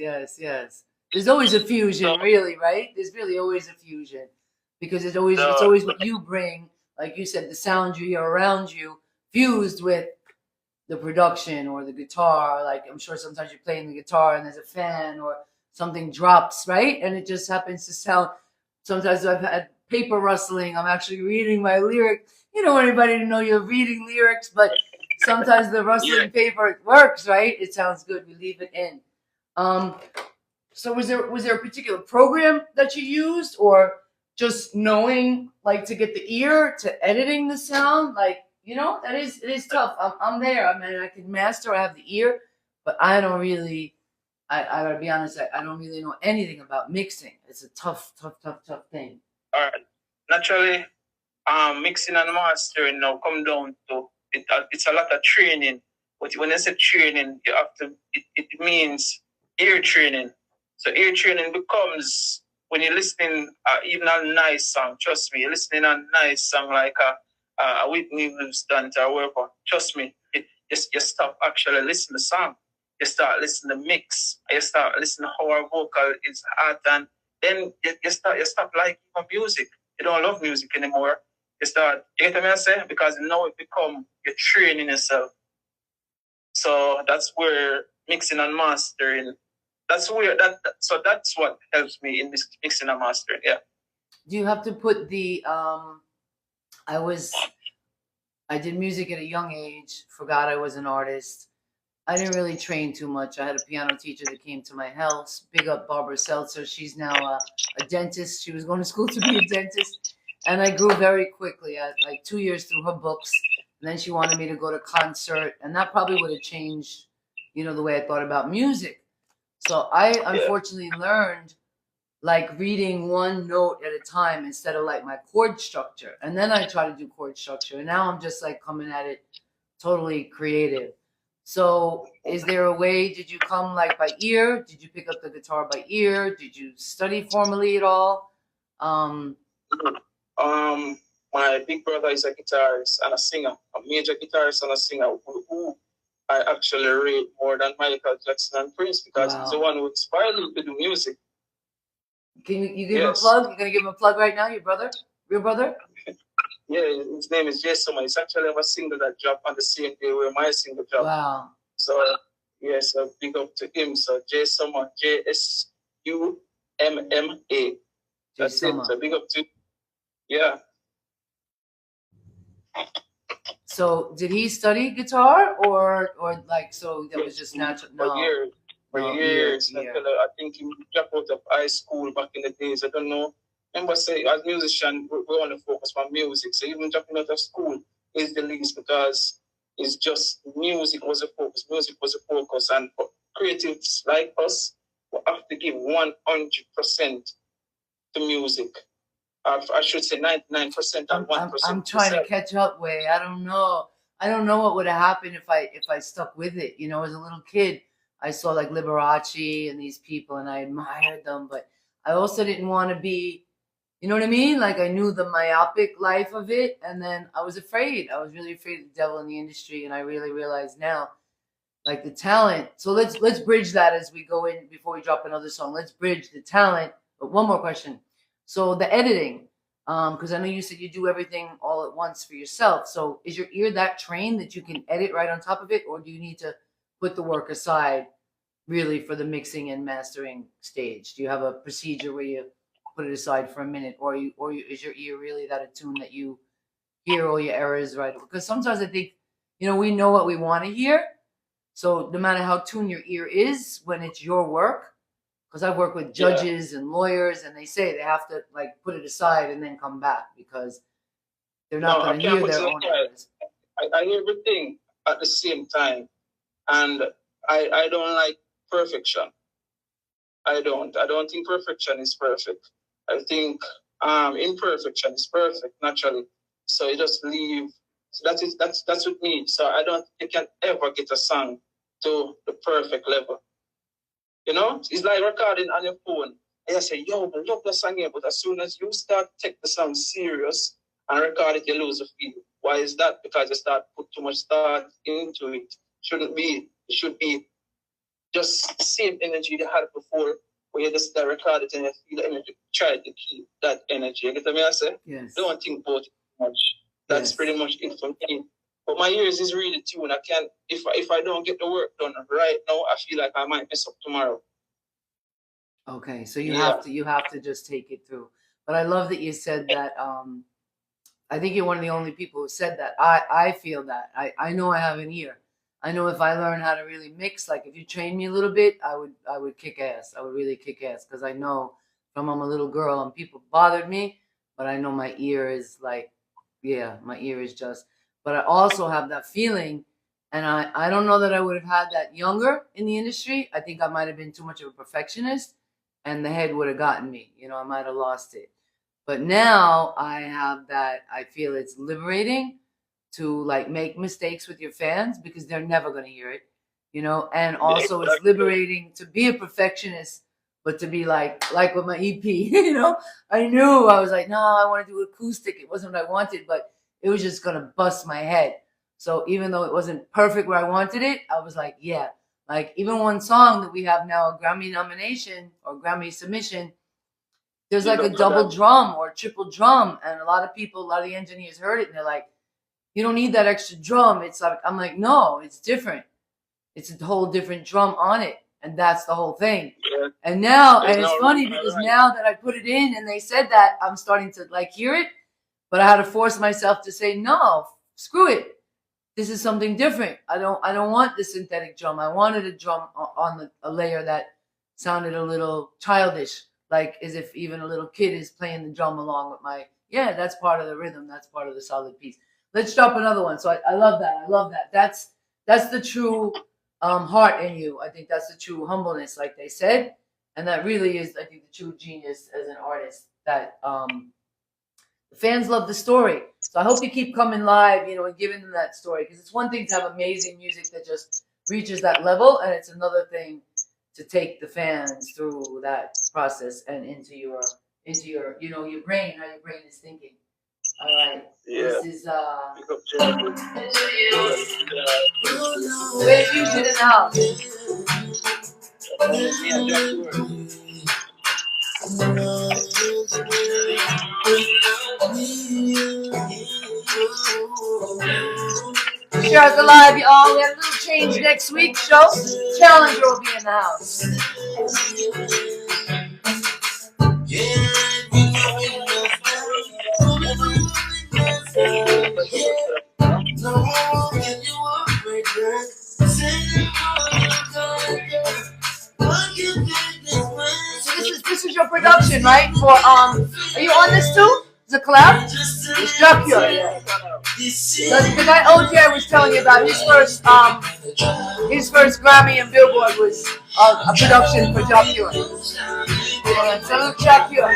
There's always a fusion, really, right? There's really always a fusion because it's always what you bring, like you said, the sound you hear around you, fused with the production or the guitar. Like I'm sure sometimes you're playing the guitar and there's a fan or something drops, right? And it just happens to sound. Sometimes I've had paper rustling. I'm actually reading my lyric. You don't want anybody to know you're reading lyrics, but sometimes the rustling paper works, right? It sounds good. We leave it in. So was there a particular program that you used, or just knowing, like, to get the ear to editing the sound? Like, you know, it is tough. I'm there. I mean, I can master. I have the ear, but I don't really. I gotta be honest. I don't really know anything about mixing. It's a tough thing.
All right. Naturally, mixing and mastering now come down to it. It's a lot of training. But when I say training, you have to. It means ear training. So ear training becomes when you're listening, even a nice song. Trust me, you're listening a nice song like a Whitney Houston or whatever. Trust me, you stop actually listening to the song. You start listening to mix. You start listening to how our vocal is hard, and then you stop liking music. You don't love music anymore. You get what I'm saying? Because now it become you're training yourself. So that's where mixing and mastering. That's where so that's what helps me in this mixing and mastering. Yeah.
Do you have to put the I did music at a young age. Forgot I was an artist. I didn't really train too much. I had a piano teacher that came to my house. Big up Barbara Seltzer. She's now a dentist. She was going to school to be a dentist. And I grew very quickly. I like 2 years through her books. And then she wanted me to go to concert. And that probably would have changed, you know, the way I thought about music. So I unfortunately learned like reading one note at a time instead of like my chord structure. And then I try to do chord structure. And now I'm just like coming at it totally creative. So is there a way, did you come like by ear? Did you pick up the guitar by ear? Did you study formally at all?
Um, my big brother is a guitarist and a singer, a major guitarist and a singer who I actually rate more than Michael Jackson and Prince because he's the one who inspired me to do music.
Can you give him a plug? You're gonna give him a plug right now, your brother? Real brother?
Yeah, his name is Jay Summer. It's actually a single that dropped on the same day where my single dropped.
Wow.
So yes, big up to him. So Jay Summer, JSUMMA. That's it. So big up to yeah.
So did he study guitar or like so that was just natural? No.
For years. I think he dropped out of high school back in the days. I don't know. Remember, say as musician, we want to focus on music. So even dropping out of school is the least because it's just music was a focus. Music was a focus, and creatives like us will have to give 100% to music. I should say 99% and 1%.
I'm trying to catch up, Wai. I don't know. I don't know what would have happened if I stuck with it. You know, as a little kid, I saw like Liberace and these people, and I admired them, but I also didn't want to be, you know what I mean? Like I knew the myopic life of it, and then I was afraid. I was really afraid of the devil in the industry, and I really realize now, like the talent. So let's bridge that as we go in before we drop another song. Let's bridge the talent. But one more question. So the editing, because I know you said you do everything all at once for yourself. So is your ear that trained that you can edit right on top of it, or do you need to put the work aside really for the mixing and mastering stage? Do you have a procedure where you put it aside for a minute, or is your ear really that attuned that you hear all your errors right? Because sometimes I think, you know, we know what we want to hear. So no matter how tuned your ear is, when it's your work, because I've worked with judges and lawyers, and they say they have to like put it aside and then come back because they're not going to hear their own errors.
I hear everything at the same time, and I don't like perfection. I don't think perfection is perfect. I think imperfection is perfect naturally. So you just leave. So that's with me. So I don't think you can ever get a song to the perfect level. You know, it's like recording on your phone. And you say, yo, I love the song here, but as soon as you start to take the song serious and record it, you lose the feel. Why is that? Because you start put too much thought into it. Shouldn't be. It should be just the same energy you had before, where you just record it and you feel the energy. Try to keep that energy. You get what I say?
Yes.
Don't think about it too much. That's pretty much it for me. But my ears is really tuned. I can't if I don't get the work done right now, I feel like I might mess up tomorrow.
Okay, so you have to just take it through. But I love that you said that. I think you're one of the only people who said that. I feel that. I know I have an ear. I know if I learn how to really mix, like if you train me a little bit, I would kick ass. I would really kick ass because I know from I'm a little girl and people bothered me, but I know my ear is like, yeah, my ear is just. But I also have that feeling, and I don't know that I would have had that younger in the industry. I think I might have been too much of a perfectionist, and the head would have gotten me. You know, I might have lost it. But now I have that. I feel it's liberating to like make mistakes with your fans because they're never going to hear it, you know. And also it's liberating to be a perfectionist, but to be like with my EP, you know. I knew I was like, no, I want to do acoustic. It wasn't what I wanted, but it was just going to bust my head. So even though it wasn't perfect where I wanted it, I was like, yeah. Like even one song that we have now, a Grammy nomination or Grammy submission, there's like a double drum or triple drum. And a lot of the engineers heard it and they're like, you don't need that extra drum. It's like, I'm like, no, it's different. It's a whole different drum on it. And that's the whole thing. Yeah. And now, and it's funny because now that I put it in and they said that, I'm starting to like hear it. But I had to force myself to say, no, screw it. This is something different. I don't want the synthetic drum. I wanted a drum on a layer that sounded a little childish, like as if even a little kid is playing the drum along with my, yeah, that's part of the rhythm. That's part of the solid piece. Let's drop another one. So I love that. I love that. That's the true heart in you. I think that's the true humbleness, like they said. And that really is, I think, the true genius as an artist, that the fans love the story. So I hope you keep coming live, you know, and giving them that story. Because it's one thing to have amazing music that just reaches that level, and it's another thing to take the fans through that process and into your your brain, how your brain is thinking. All right.
Yeah.
This is
Pick up Jeremy.
Wai Fuzion in the house. Share the live, y'all. We have a little change next week. Show Challenger will be in the house. This is your production, right? For are you on this too? Is it collab? It's Jocular, yeah. The guy OJ I was telling you about, his first Grammy and Billboard was a production for Jocular. Yeah, salute Jocular.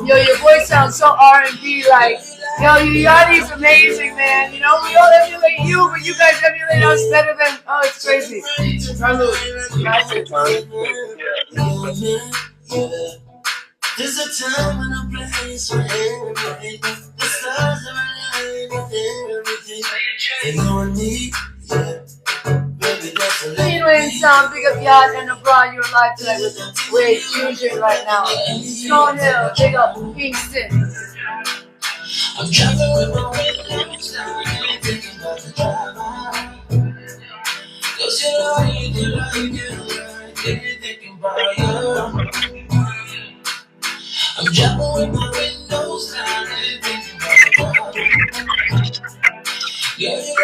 Yo, your voice sounds so R&B, like, yo, Yachty's amazing, man. You know, we all emulate you, but you guys emulate us better than, oh, it's crazy. Salute. There's a time and a place for everything. The stars are aligned with everything. And you and me, yeah. CleanWay sound, big up Yacht and LeBron. You're live tonight with Wai Fuzion right now. Stone Hill, big up Kingston. I'm traveling with my windows down, thinking about the drive. Cause you thinking about you. I'm traveling with my windows down, thinking about the drive. Yeah, you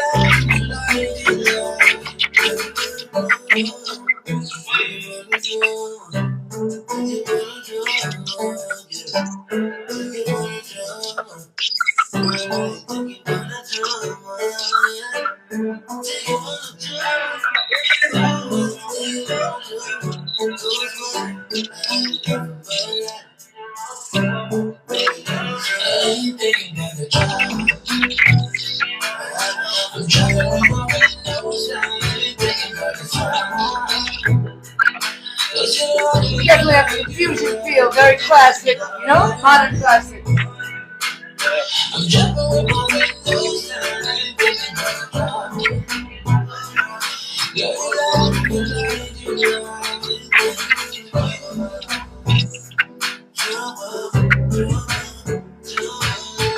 definitely have the fusion feel, very classic, you know, modern classic. I'm jumping with my windows down,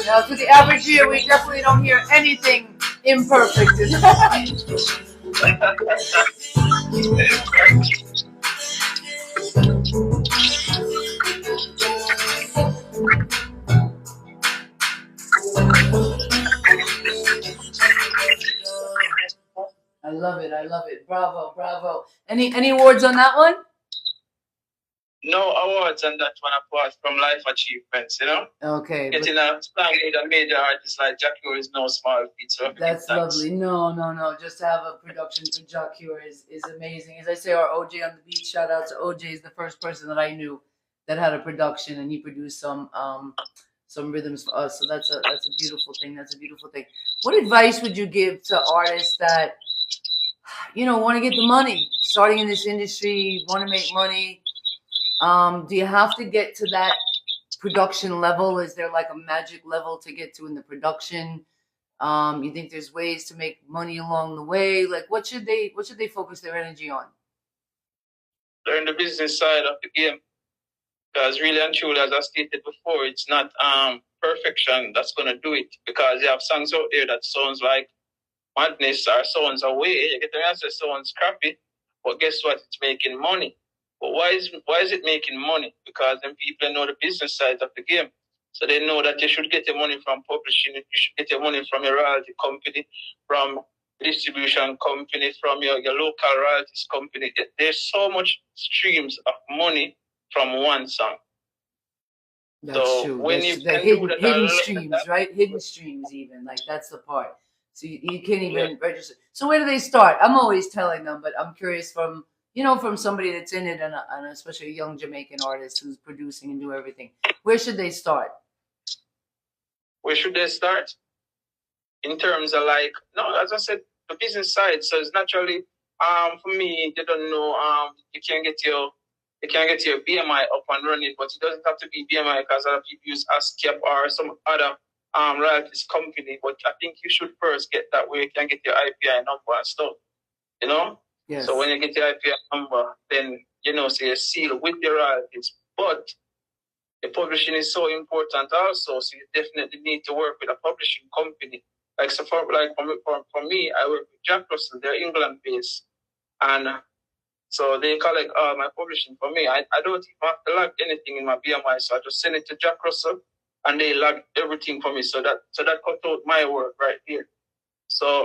now, to the average ear, we definitely don't hear anything imperfect. I love it. I love it. Bravo, bravo. Any awards on that one?
No awards on that one apart from life achievements, you know?
Okay.
Getting a star with a major artist like Jocular is no small feat. So
that's lovely. No. Just to have a production for Jocular is amazing. As I say, our OJ on the beat, shout out to OJ, is the first person that I knew that had a production, and he produced some rhythms for us. So that's a beautiful thing. That's a beautiful thing. What advice would you give to artists that, you know, want to get the money, starting in this industry, want to make money? Do you have to get to that production level? Is there like a magic level to get to in the production? You think there's ways to make money along the way? Like, what should they focus their energy on?
Learn the business side of the game. Because really and truly, as I stated before, it's not perfection that's going to do it. Because you have songs out there that sounds like madness or sounds away. You get the answer, sounds crappy. But guess what? It's making money. But why is it making money? Because then people know the business side of the game. So they know that you should get your money from publishing, you should get your money from your royalty company, from distribution company, from your local royalties company. There's so much streams of money from one song.
That's true. When you hidden streams, right? Hidden streams, even, like, that's the part. So you can't even register. So where do they start? I'm always telling them, but I'm curious from from somebody that's in it, and especially a young Jamaican artist who's producing and doing everything, where should they start?
Where should they start? In terms of like, no, as I said, the business side. So it's naturally, for me, they don't know, you can get your BMI up and running, but it doesn't have to be BMI because a lot of people use ASCAP or some other royalties company. But I think you should first get that where you can get your IPI number and stuff.
Yes.
So when you get your IPI number, then so you seal with your royalties. But the publishing is so important also, so you definitely need to work with a publishing company. Like so for me, I work with Jack Russell, they're England based. And so they collect my publishing for me. I don't even have to log anything in my BMI, so I just send it to Jack Russell and they log everything for me. So that cut out my work right here. So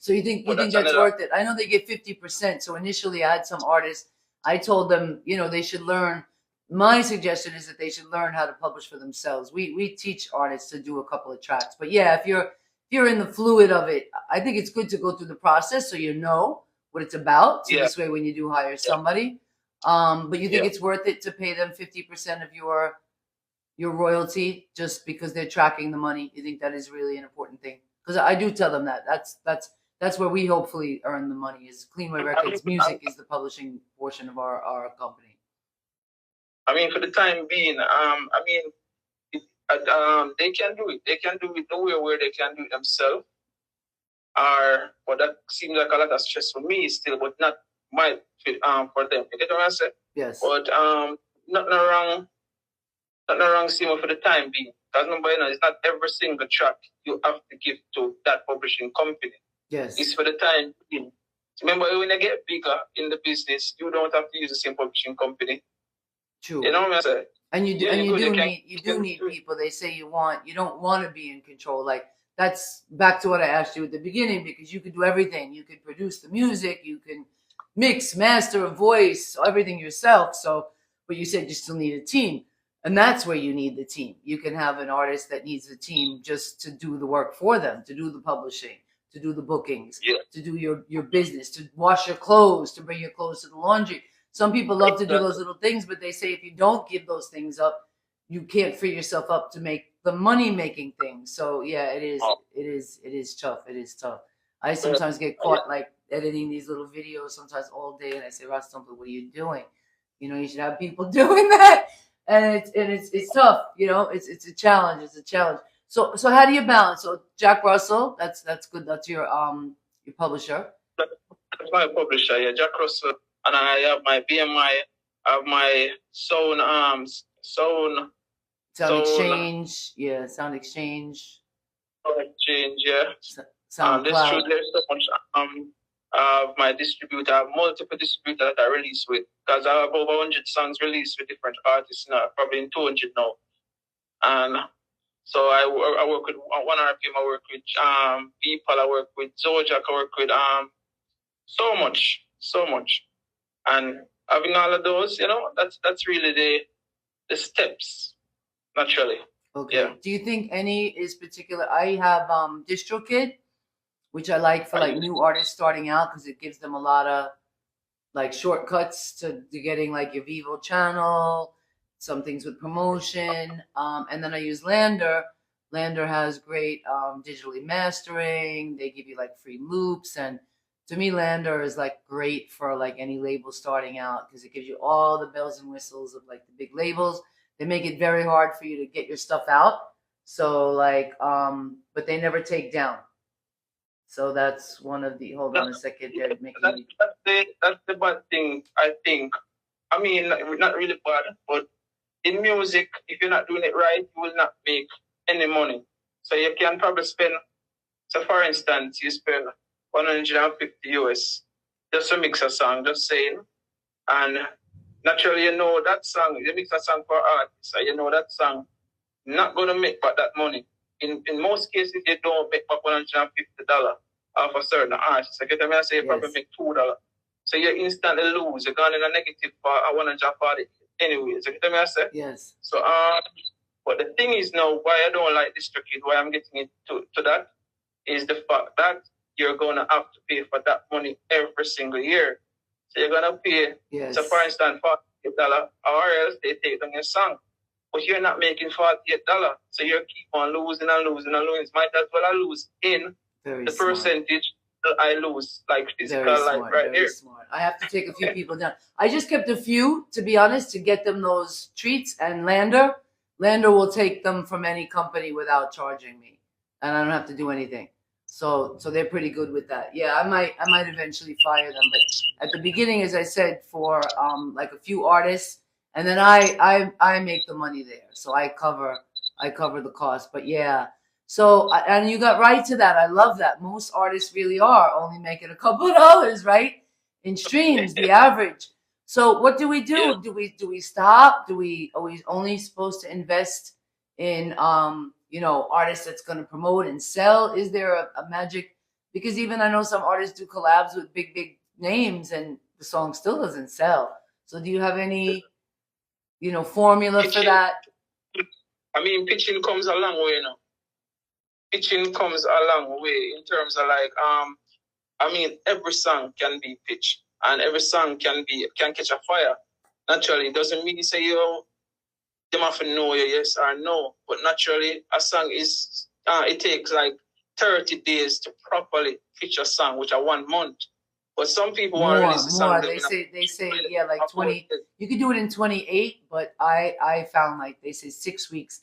So you think that's worth it? I know they get 50%. So initially I had some artists, I told them, they should learn. My suggestion is that they should learn how to publish for themselves. We teach artists to do a couple of tracks. But yeah, if you're in the fluid of it, I think it's good to go through the process so you know what it's about. So this way when you do hire somebody. But you think it's worth it to pay them 50% of your royalty just because they're tracking the money? You think that is really an important thing? Because I do tell them that. That's where we hopefully earn the money. Is CleanWay Records music is the publishing portion of our company.
I mean, for the time being, they can do it. They can do it nowhere where they can do it themselves. But that seems like a lot of stress for me still, but not for them. You get what I say?
Yes.
But nothing wrong, Simo, for the time being. Because remember, it's not every single track you have to give to that publishing company.
Yes.
It's for the time being. Remember, when you get bigger in the business, you don't have to use the same publishing company.
True.
You know what I'm saying?
And you do need people. They say you don't want to be in control. Like that's back to what I asked you at the beginning, because you could do everything. You could produce the music, you can mix, master, a voice, everything yourself. So, but you said you still need a team. And that's where you need the team. You can have an artist that needs a team just to do the work for them, to do the publishing, to do the bookings, to do your business, to wash your clothes, to bring your clothes to the laundry. Some people love to do those little things, but they say if you don't give those things up, you can't free yourself up to make the money-making things. So yeah, it is tough. It is tough. I sometimes get caught like editing these little videos sometimes all day, and I say, Ross Dumpling, what are you doing? You should have people doing that. And it's tough, it's a challenge. It's a challenge. So how do you balance? So Jack Russell, that's good. That's your publisher.
That's my publisher, yeah, Jack Russell, and I have my BMI, I have my Sound
Exchange, yeah, Sound Exchange.
Yeah.
SoundCloud.
There's so much. My distributor, I have multiple distributors that I release with, because I have over 100 songs released with different artists now, probably in 200 now. And so I work with one RPM, I work with people, I work with Zojak, I work with so much. And having all of those, that's really the steps, naturally.
Okay. Yeah. Do you think any is particular? I have DistroKid, which I like for like new artists starting out, because it gives them a lot of like shortcuts to getting like your Vivo channel, some things with promotion. And then I use Lander. Lander has great digitally mastering. They give you like free loops. And to me, Lander is like great for like any label starting out, because it gives you all the bells and whistles of like the big labels. They make it very hard for you to get your stuff out. So like, but they never take down. So that's one of the. Hold on a second. They're making.
That's the bad thing, I think. I mean, not really bad, but in music, if you're not doing it right, you will not make any money. So you can probably spend. So for instance, you spend 150 US just to mix a song, just saying, and naturally that song. You mix a song for artists, so that song not gonna make back that money. In most cases, you don't make back $150 off a certain artist. So get me, I say you probably make $2. So you instantly lose. You're going in a negative for 140 anyways. So get me, I say.
Yes.
So but the thing is now, why I don't like DistroKid, why I'm getting into that, is the fact that you're gonna have to pay for that money every single year. So you're gonna pay.
Yes.
So for instance, $48, or else they take down your song. But you're not making $48. So you keep on losing and losing and losing. Might as well I lose in
Very
the
smart.
percentage that I lose, like physical
Very
life
smart,
right
very
here.
smart. I have to take a few people down. I just kept a few, to be honest, to get them those treats. And Lander will take them from any company without charging me, and I don't have to do anything. So they're pretty good with that. Yeah, I might eventually fire them, but at the beginning, as I said, for like a few artists, and then I make the money there, so I cover the cost. But yeah. So, and you got right to that. I love that. Most artists really are only making a couple of dollars, right? In streams, the average. So, what do we do?
Yeah.
Do we stop? Are we only supposed to invest in artists that's going to promote and sell? Is there a magic? Because even I know some artists do collabs with big names, and the song still doesn't sell. So, do you have any formula for that?
I mean, pitching comes a long way now. Pitching comes a long way in terms of like I mean, every song can be pitched and every song can catch a fire. Naturally, it doesn't mean you say them have to know you yes or no, but naturally a song is it takes like 30 days to properly pitch a song, which are 1 month. But some people want to release the song.
They say yeah, like 20. You could do it in 28, but I found like they say 6 weeks.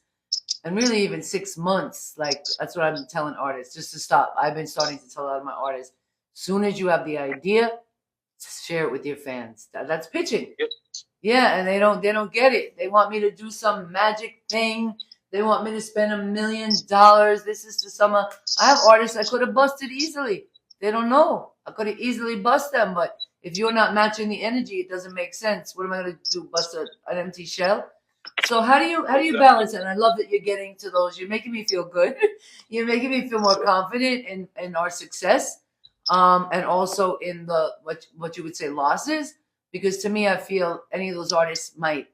And really even 6 months, like that's what I'm telling artists, just to stop. I've been starting to tell a lot of my artists, as soon as you have the idea, share it with your fans. That's pitching.
Yep.
Yeah, and they don't get it. They want me to do some magic thing. They want me to spend $1 million. This is the summer. I have artists I could have busted easily. They don't know. I could have easily bust them, but if you're not matching the energy, it doesn't make sense. What am I going to do? Bust an empty shell? So how do you balance it? And I love that you're getting to those. You're making me feel good. You're making me feel more confident in our success, and also in the what you would say losses. Because to me, I feel any of those artists might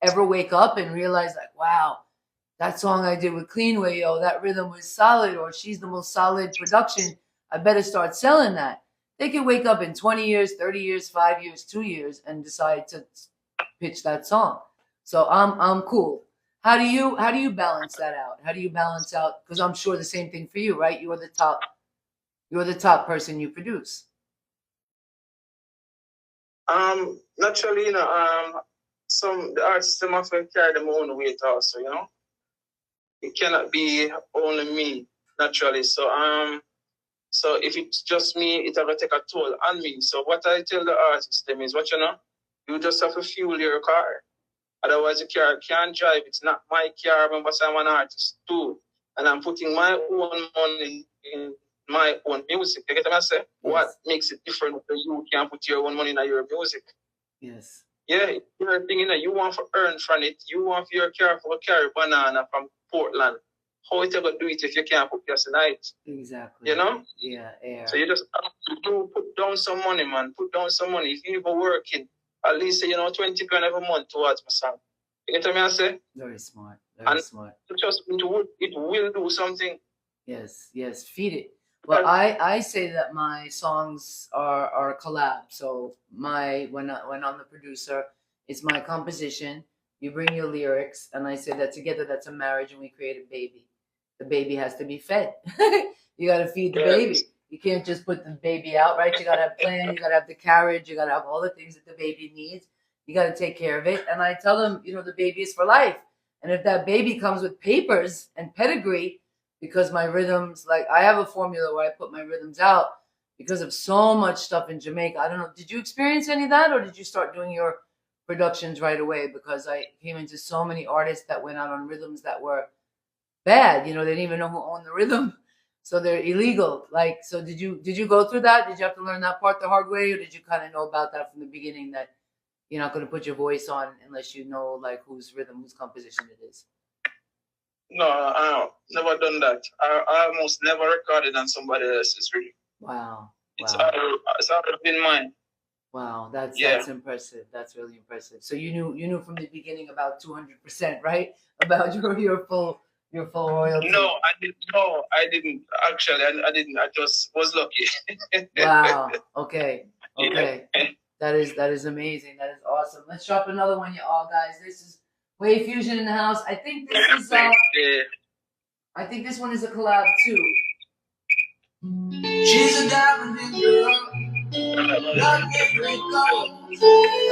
ever wake up and realize like, wow, that song I did with CleanWay, that rhythm was solid, or she's the most solid production. I better start selling that. They could wake up in 20 years, 30 years, 5 years, 2 years, and decide to pitch that song. So I'm cool. How do you balance that out? How do you balance out? Because I'm sure the same thing for you, right? You're the top person you produce.
Naturally, some the artists them often carry their own weight also, It cannot be only me, naturally. So if it's just me, it's gonna take a toll on me. So what I tell the artists them is you just have to fuel your car. Otherwise, the car can't drive. It's not my car. Remember, I'm an artist too. And I'm putting my own money in my own music. You get what I say? Yes. What makes it different when you can't put your own money in your music?
Yes.
Yeah, you're thinking you want to earn from it. You want for your car to carry banana from Portland. How you gonna do it if you can't put gas in it?
Exactly. Yeah, air.
So you just have to put down some money, man. Put down some money. If you're even working, at least 20 grand every month towards my song. You get what I say?
Very smart. Very smart.
Just it will do something.
Yes. Feed it. Well, I say that my songs are a collab. So when I'm the producer, it's my composition. You bring your lyrics, and I say that together that's a marriage, and we create a baby. The baby has to be fed. You got to feed the baby. You can't just put the baby out, right? You got to have plan. You got to have the carriage. You got to have all the things that the baby needs. You got to take care of it. And I tell them, the baby is for life. And if that baby comes with papers and pedigree, because my rhythms, like I have a formula where I put my rhythms out because of so much stuff in Jamaica. I don't know. Did you experience any of that, or did you start doing your productions right away? Because I came into so many artists that went out on rhythms that were bad. They didn't even know who owned the rhythm. So they're illegal. Like, so did you go through that? Did you have to learn that part the hard way, or did you kind of know about that from the beginning, that you're not going to put your voice on unless you know like whose rhythm, whose composition it is?
No, I never done that. I almost never recorded on somebody else's rhythm.
Wow.
It's always been mine.
Wow, that's impressive. That's really impressive. So you knew from the beginning about 200%, right? About your full royalty.
No, I didn't. Actually, I didn't. I just was lucky.
Wow. Okay. That is amazing. That is awesome. Let's drop another one, you all guys. This is Wai Fuzion in the house. I think this is I think this one is a collab too. She's a diamond in the rough.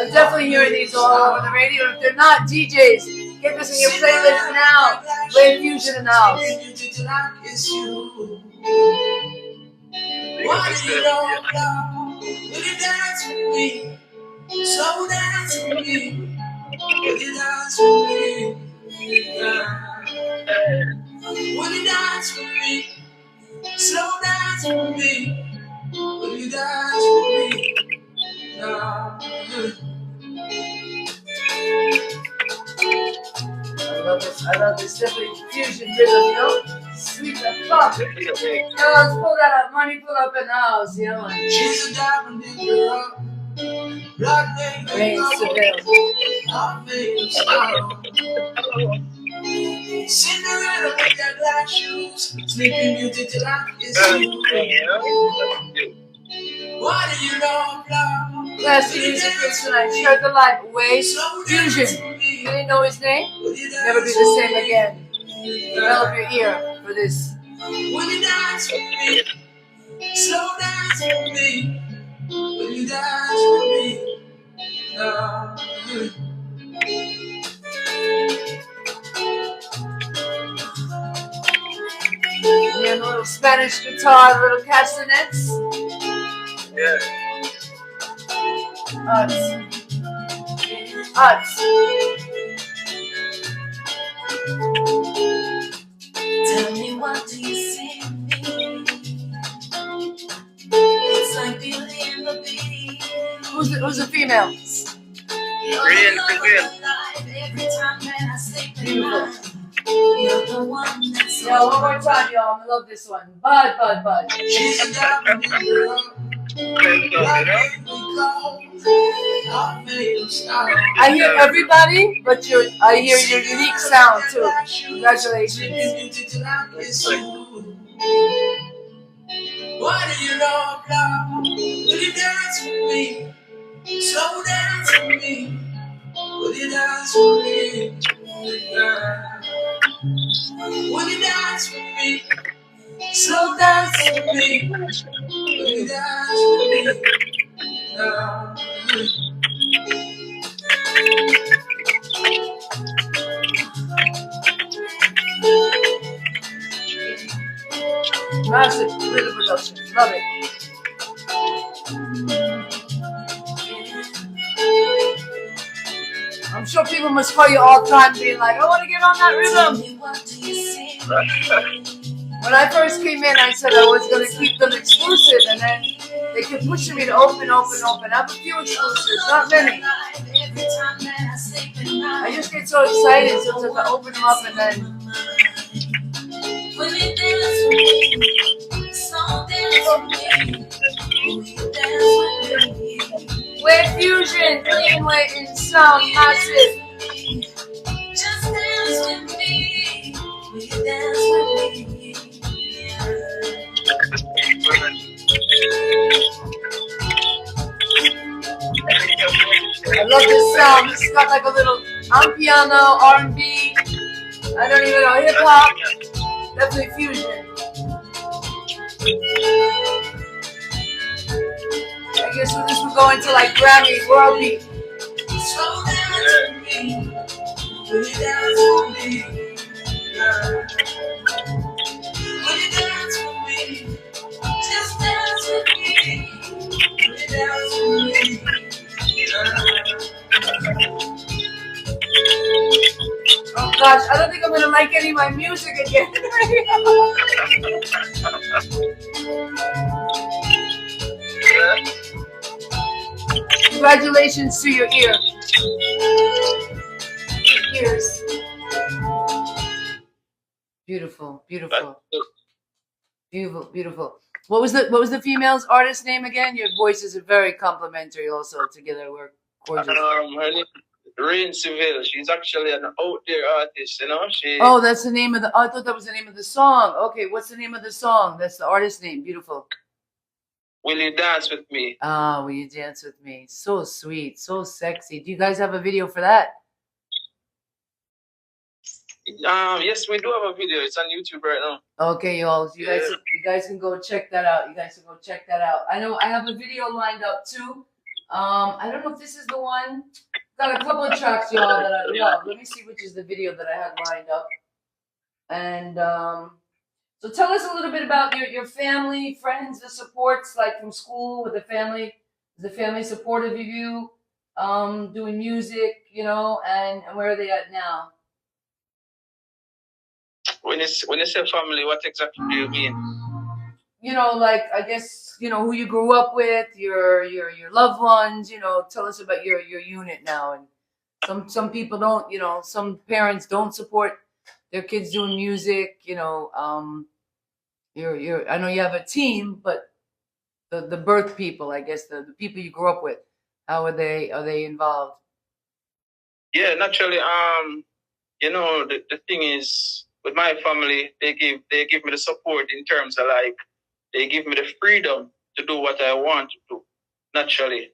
I'm definitely hearing these all over the radio. If they're not, DJs, get this in your playlist now. Wai Fuzion in the house. Why do you know love? Will you dance with me? So dance with me. Will you dance with me? Will you dance with me? Slow dance with me. Will you dance with me? I love this definitely fusion rhythm, you know? Sweet the fuck. Yo, let's pull that up. Money pull up in the house, you know? She's a diamond in the rough. Rain Seville. Cinderella with their black shoes. Sleeping Beauty till I kiss you. What do you know, love? Classic music for tonight. Share the light. Wai Fuzion. You didn't know his name? Never be the same again. Develop your ear for this. Will you dance with me? Slow dance with me. Will you dance with me? Yeah, a little Spanish guitar, little castanets.
Yeah.
Us.
Tell me, what do you see in me? It's like Beauty and the Beast.
Who's the female?
Real.
Every time that I say goodbye, you're the one that's
Yeah, one more time, y'all. I love this one. Bud.
She's a diamond in the rough.
I hear everybody, but I hear your unique sound too. Congratulations.
What do you know, love? Will you dance with me? Slow dance with me. Will you dance with me? Will you dance with me? Slow dance with me. Will you dance with me?
Massive rhythm production. Love it. I'm sure people must call you all the time being like, I want to get on that rhythm. When I first came in, I said I was going to keep them exclusive, and then they kept pushing me to open. I have a few exclusives, not many. I just get so excited sometimes I open them up and then... Wai Fuzion, CleanWay in sound, massive.
Just dance with me. Will you dance with me?
I love this sound. This has got like a little piano, R&B. I don't even know, hip hop. Definitely fusion. I guess this will go into like Grammy, world beat.
Slow dance with me. Will you dance with me? Will you dance with me? Just dance with me. Will you dance with me?
Oh gosh, I don't think I'm gonna like any of my music again. Congratulations to your ear. Ears. Beautiful. What was the female's artist name again? Your voices are very complimentary also together. We're gorgeous.
Her name is Rain Seville. She's actually an out there artist, you know.
Oh, that's the name of the... I thought that was the name of the song. Okay, what's the name of the song? That's the artist name. Beautiful.
Will you dance with me?
Ah, will you dance with me? So sweet, so sexy. Do you guys have a video for that?
Yes, we do have a video. It's on YouTube right now.
Okay, y'all. You guys can go check that out. You guys can go check that out. I know I have a video lined up too. I don't know if this is the one. Got a couple of tracks, y'all, that I love. Let me see which is the video that I had lined up. And so tell us a little bit about your family, friends, the supports, like from school with the family. Is the family supportive of you doing music, you know, and where are they at now?
When you say family, what exactly do you mean?
You know, like I guess, you know, who you grew up with, your loved ones, you know, tell us about your unit now. And some people don't, you know, some parents don't support their kids doing music, you know. I know you have a team, but the birth people, I guess the people you grew up with, how are they involved?
Yeah, naturally. You know, the thing is with my family, they give me the support in terms of like they give me the freedom to do what I want to do. Naturally.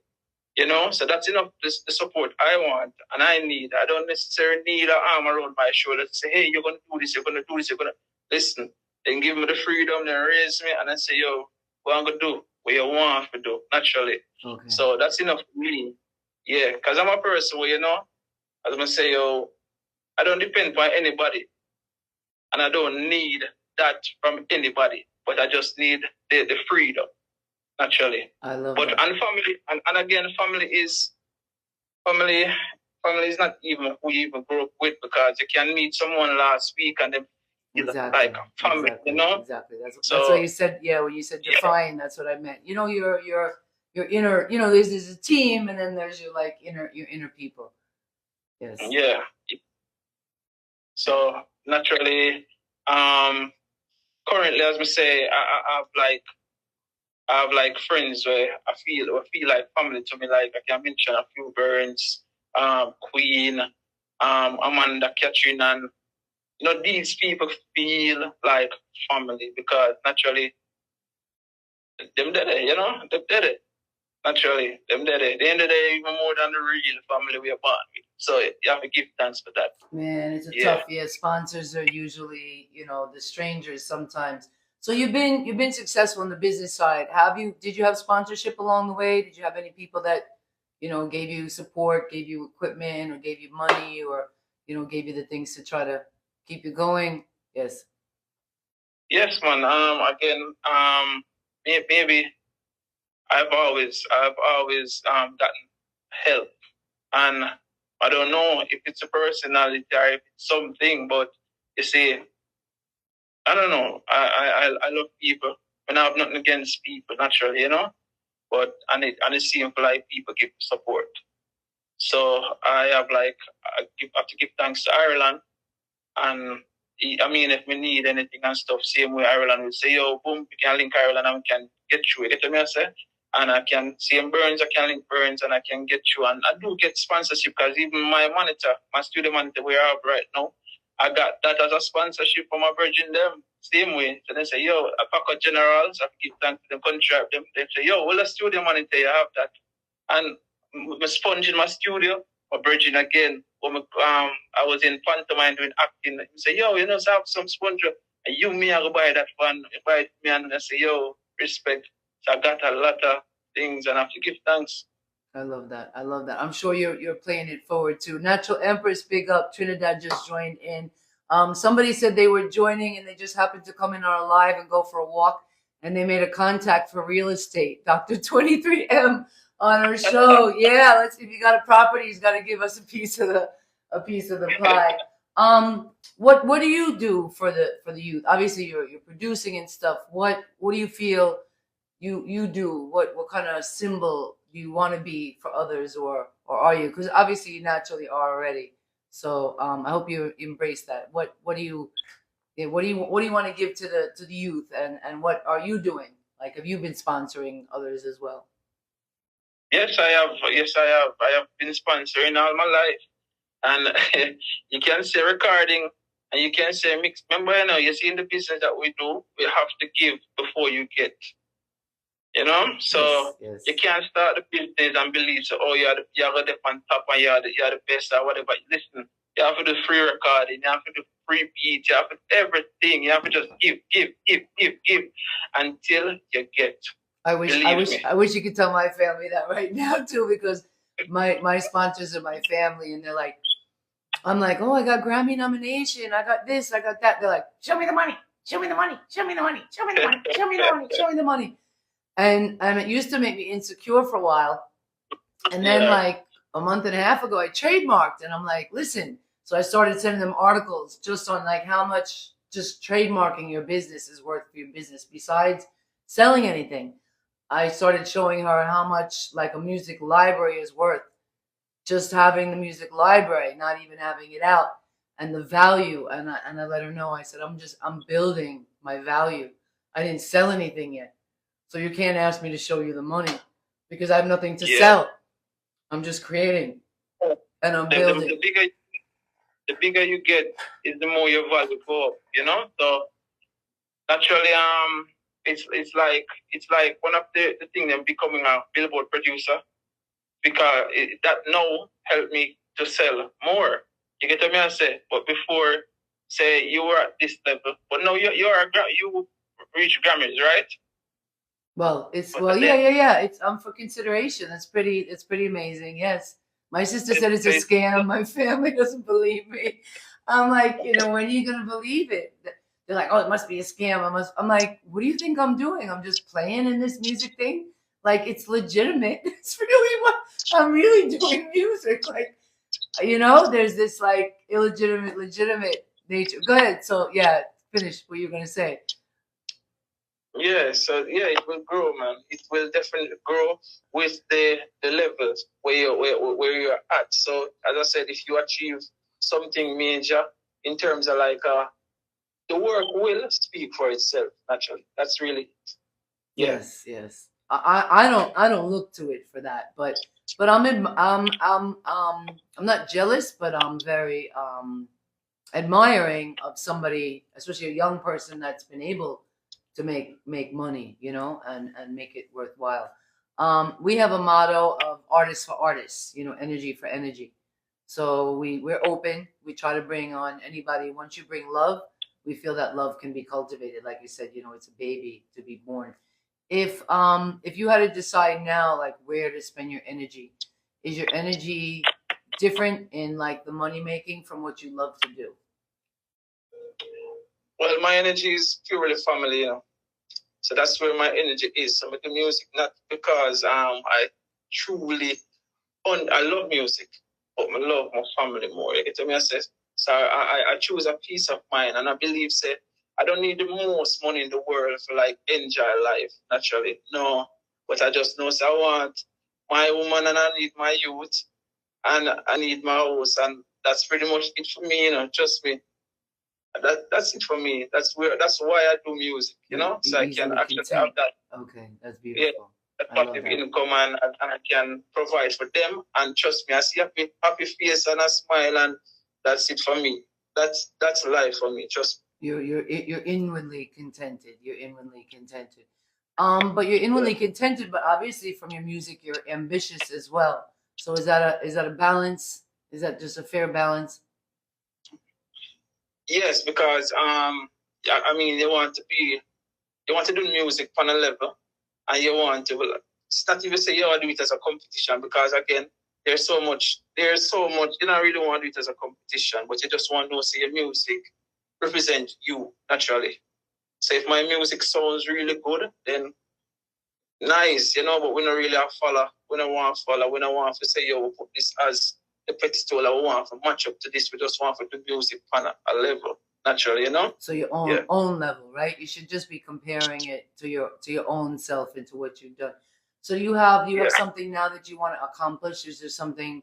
You know, so that's enough the support I want and I need. I don't necessarily need an arm around my shoulder to say, hey, you're gonna do this, you're gonna do this, you're gonna listen. Then give me the freedom, then raise me and then say, yo, what I'm gonna do, what you want to do, naturally. Okay. So that's enough for me. Yeah, because I'm a person where, you know, I'm gonna say, yo, I don't depend on anybody. And I don't need that from anybody. But I just need the freedom. Naturally. I love that. And family and again family is not even who you even grew up with, because you can meet someone last week and then feel like a family, you know? Exactly. That's what you said, yeah, when you said define, that's what I meant. You know, your inner, you know, there's a team and then there's your inner people. Yes. Yeah. So naturally, currently as we say, I have like friends where I feel like family to me. Like I can mention a few Burns, Queen, Amanda, Catherine, and you know these people feel like family because naturally them did it. You know them did it. Naturally, them did it. At the end of the day, even more than the real family we are born with. So you have to give thanks for that. Man, it's a tough. Yeah, sponsors are usually, you know, the strangers sometimes. So you've been successful in the business side. Did you have sponsorship along the way? Did you have any people that, you know, gave you support, gave you equipment, or gave you money, or, you know, gave you the things to try to keep you going? Yes. Yes, man. Again, maybe I've always gotten help, and I don't know if it's a personality or if it's something, but you see, I don't know. I love people, and I have nothing against people, naturally, you know. But and it seems like people give support. So I have have to give thanks to Ireland, and I mean, if we need anything and stuff, same way Ireland will say, yo, boom, we can link Ireland and we can get through. You get what I say? And I can see in Burns, I can link Burns and I can get you. And I do get sponsorship because even my monitor, my studio monitor we have right now, I got that as a sponsorship from my Virgin them. Same way. So they say, yo, I pack out generals, I give thanks to them, contract them. They say, yo, well, a studio monitor, you have that. And my sponge in my studio, my Virgin again. When I was in pantomime doing acting, he say, yo, you know, so I have some sponge. And you, me, I go buy that one. Buy it, me, and I say, yo, respect. So I got a lot of things and I have to give thanks. I love that. I love that. I'm sure you're playing it forward too. Natural Empress, big up. Trinidad just joined in. Somebody said they were joining and they just happened to come in our live and go for a walk, and they made a contact for real estate. Dr. 23M on our show. Yeah, if you got a property, he's got to give us a piece of the pie. What do you do for the youth? Obviously, you're producing and stuff. What do you feel you do? What kind of symbol do you want to be for others, or are you? Because obviously you naturally are already. So I hope you embrace that. What do you want to give to the youth, and what are you doing? Like, have you been sponsoring others as well? Yes, I have. I have been sponsoring all my life. And you can say recording and you can say mix. Remember, you see in the business that we do, we have to give before you get. You know, so
Yes.
you can't start the business and believe so. Oh, you're the on top and you're the best or whatever. Listen, you have to do free recording, you have to do free beats, you have to do everything. You have to just give until you get.
I wish you could tell my family that right now too, because my sponsors are my family, and they're like, I'm like, oh, I got Grammy nomination, I got this, I got that. They're like, show me the money, show me the money, show me the money, show me the money, show me the money, show me the money. And it used to make me insecure for a while. And then like a month and a half ago, I trademarked, and I'm like, listen. So I started sending them articles just on like how much just trademarking your business is worth for your business besides selling anything. I started showing her how much like a music library is worth, just having the music library, not even having it out, and the value. And I let her know, I said, I'm building my value. I didn't sell anything yet. So you can't ask me to show you the money because I have nothing to sell. I'm just creating and I'm building.
The bigger you get is the more your value go up, you know? So naturally, it's like one of the thing them becoming a Billboard producer, because that now helped me to sell more. You get what I say? But before, say you were at this level, but now you reach Grammys, right?
Well, yeah. It's for consideration. It's pretty amazing. Yes. My sister said it's a scam. My family doesn't believe me. I'm like, when are you gonna believe it? They're like, oh, it must be a scam. I'm like, what do you think I'm doing? I'm just playing in this music thing. Like, it's legitimate. It's really what I'm really doing music. Like, there's this like legitimate nature. Go ahead. So yeah, finish what you're gonna say.
Yeah, so yeah, it will grow, man. It will definitely grow with the levels where you're at. So as I said, if you achieve something major in terms of like the work will speak for itself naturally. That's really
yes. I don't look to it for that, but I'm not jealous, but I'm very admiring of somebody, especially a young person that's been able to make money, and make it worthwhile. We have a motto of artists for artists, energy for energy. So we're open. We try to bring on anybody. Once you bring love, we feel that love can be cultivated. Like you said, it's a baby to be born. If you had to decide now, like where to spend your energy, is your energy different in like the money making from what you love to do?
Well, my energy is purely family, So that's where my energy is. So with the music, not because I truly I love music, but I love my family more. You get what I say? So I choose a peace of mind, and I believe I don't need the most money in the world for like enjoy life naturally. No, but I just know I want my woman and I need my youth and I need my house, and that's pretty much it for me. Trust me. That's it for me. That's why I do music. So I can actually have that.
Okay, that's beautiful.
Yeah. Passive income and I can provide for them, and trust me, I see happy face and a smile, and that's it for me. That's life for me. Trust
me. You're inwardly contented. You're inwardly contented. But you're inwardly contented, but obviously from your music you're ambitious as well. So is that a balance? Is that just a fair balance?
Yes, because you want to do music on a level. And you want to, it's not even say you want to do it as a competition, because again, there's so much, you don't really want to do it as a competition, but you just want to see your music represent you naturally. So if my music sounds really good, then nice, but we don't really have follow. We don't want to follow. We don't want to say, we put this as the pedestal. We want to match up to this. We just want to do music on a level. Naturally,
So your own level, right? You should just be comparing it to your own self and to what you've done. So you have something now that you want to accomplish? Is there something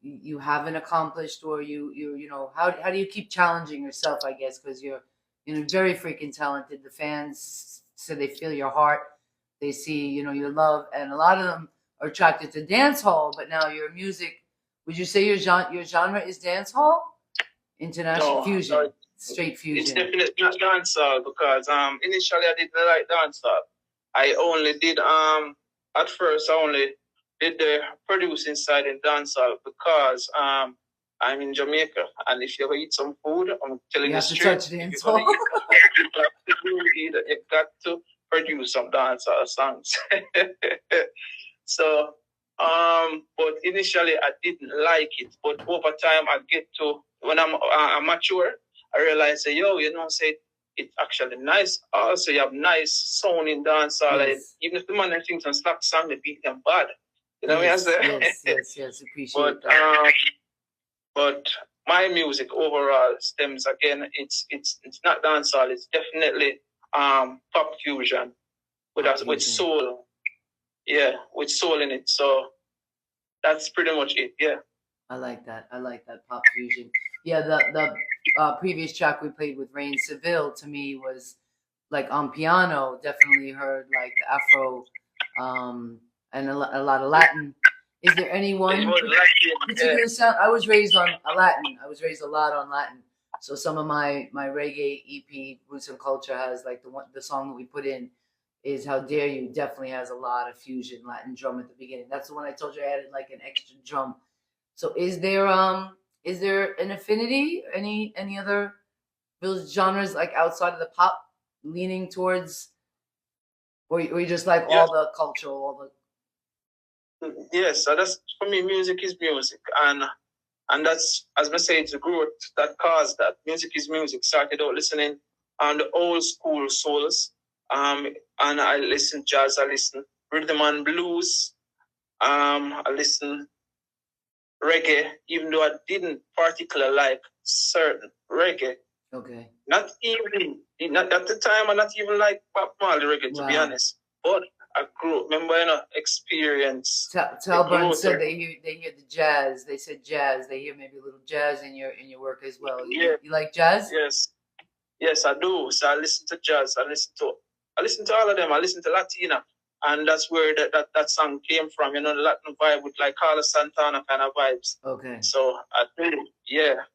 you haven't accomplished, or how do you keep challenging yourself? I guess because you're very freaking talented. The fans say they feel your heart, they see your love, and a lot of them are attracted to dance hall. But now your music, would you say your genre is dance hall, international fusion? Sorry. Straight fusion.
It's definitely not dancehall, because initially I didn't like dancehall, I only did at first I only did the producing side in dancehall because I'm in Jamaica, and if you ever eat some food, I'm telling you straight, if you're gonna eat, you got to produce some dancehall songs. So, but initially I didn't like it, but over time I get to when I'm mature, I realize, say, yo, say it's actually nice. Also, you have nice sound in dancehall. Yes. Even if the man thinks on slap song, they beat them bad. You know
yes,
what I say?
Yes. Appreciate that.
But my music overall stems again. It's not dancehall. It's definitely pop fusion with soul. Yeah, with soul in it. So that's pretty much it. Yeah.
I like that pop fusion. Yeah, the previous track we played with Rain Seville to me was like on piano. Definitely heard like the Afro, and a lot of Latin. Is there any one particular sound? I was raised on Latin. I was raised a lot on Latin. So some of my reggae EP, Roots and Culture, has like the song that we put in is How Dare You. Definitely has a lot of fusion Latin drum at the beginning. That's the one I told you I added like an extra drum. So is there an affinity? Any other genres like outside of the pop leaning towards, or you just like all the cultural, all the.
Yes, so that's for me. Music is music, and that's, as I say, it's a growth that caused that. Music is music. Started out listening on the old school souls, and I listen jazz, I listen rhythm and blues, I listen reggae, even though I didn't particularly like certain reggae.
Okay.
Not at the time, I not even like Bob Marley reggae, to be honest. But I grew. Remember, experience.
Talburn said they hear the jazz. They said jazz. They hear maybe a little jazz in your work as well. You like jazz?
Yes, I do. So I listen to jazz. I listen to all of them. I listen to Latina, and that's where that song came from. The Latin vibe with like Carlos Santana kind of vibes.
Okay.
So I think, yeah.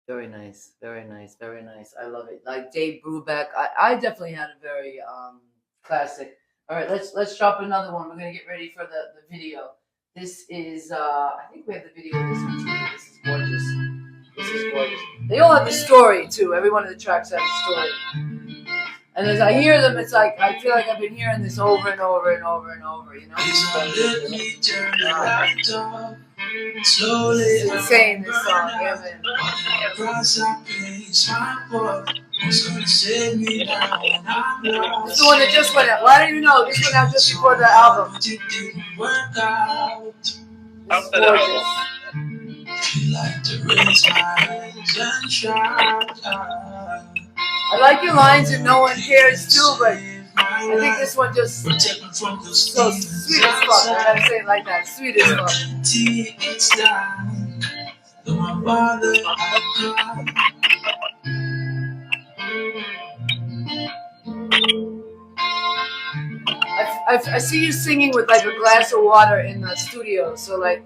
Very nice. I love it. Like Dave Brubeck. I definitely had a very classic. All right, let's drop another one. We're gonna get ready for the video. This is I think we have the video of this one too. This is gorgeous. They all have a story too. Every one of the tracks has a story. And as I hear them, it's like I feel like I've been hearing this over and over and over and over. Slowly, it's insane, this song. Yeah, man. This is the one that just went out. Well, I don't even know. This went out just before the album. This is gorgeous. I like your lines and no one cares too, but I think this one just so sweet as fuck. I gotta say it like that. Sweet as fuck. I see you singing with like a glass of water in the studio, so like,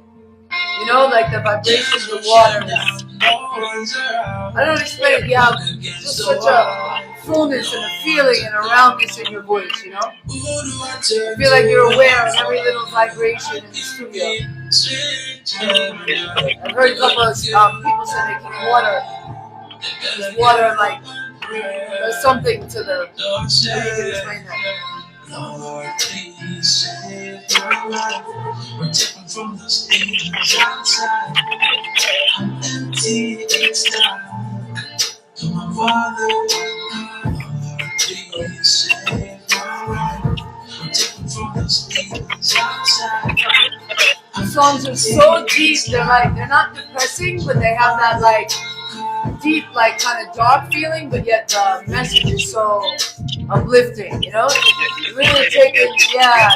like the vibration of the water. I don't explain it. You have just such a fullness and a feeling and a roundness in your voice, I feel like you're aware of every little vibration in the studio. I've heard a couple of people say they keep water. Because water, like, does something to the. How do you can explain that? Lord, please save my life. Protect me from those things outside. I'm empty inside. To my Father, Lord, please save my life. Protect me from those things outside. The songs are so deep. They're not depressing, but they have that like deep, like kind of dark feeling, but yet the message is so uplifting, You really take it,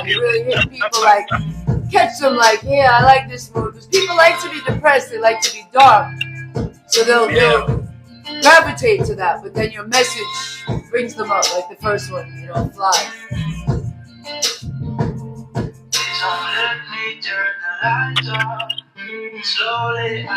you really hit people, like, catch them, like, yeah, I like this mood, because people like to be depressed, they like to be dark, so they'll gravitate to that, but then your message brings them up, like the first one, Fly. Don't let me turn the lights off, slowly I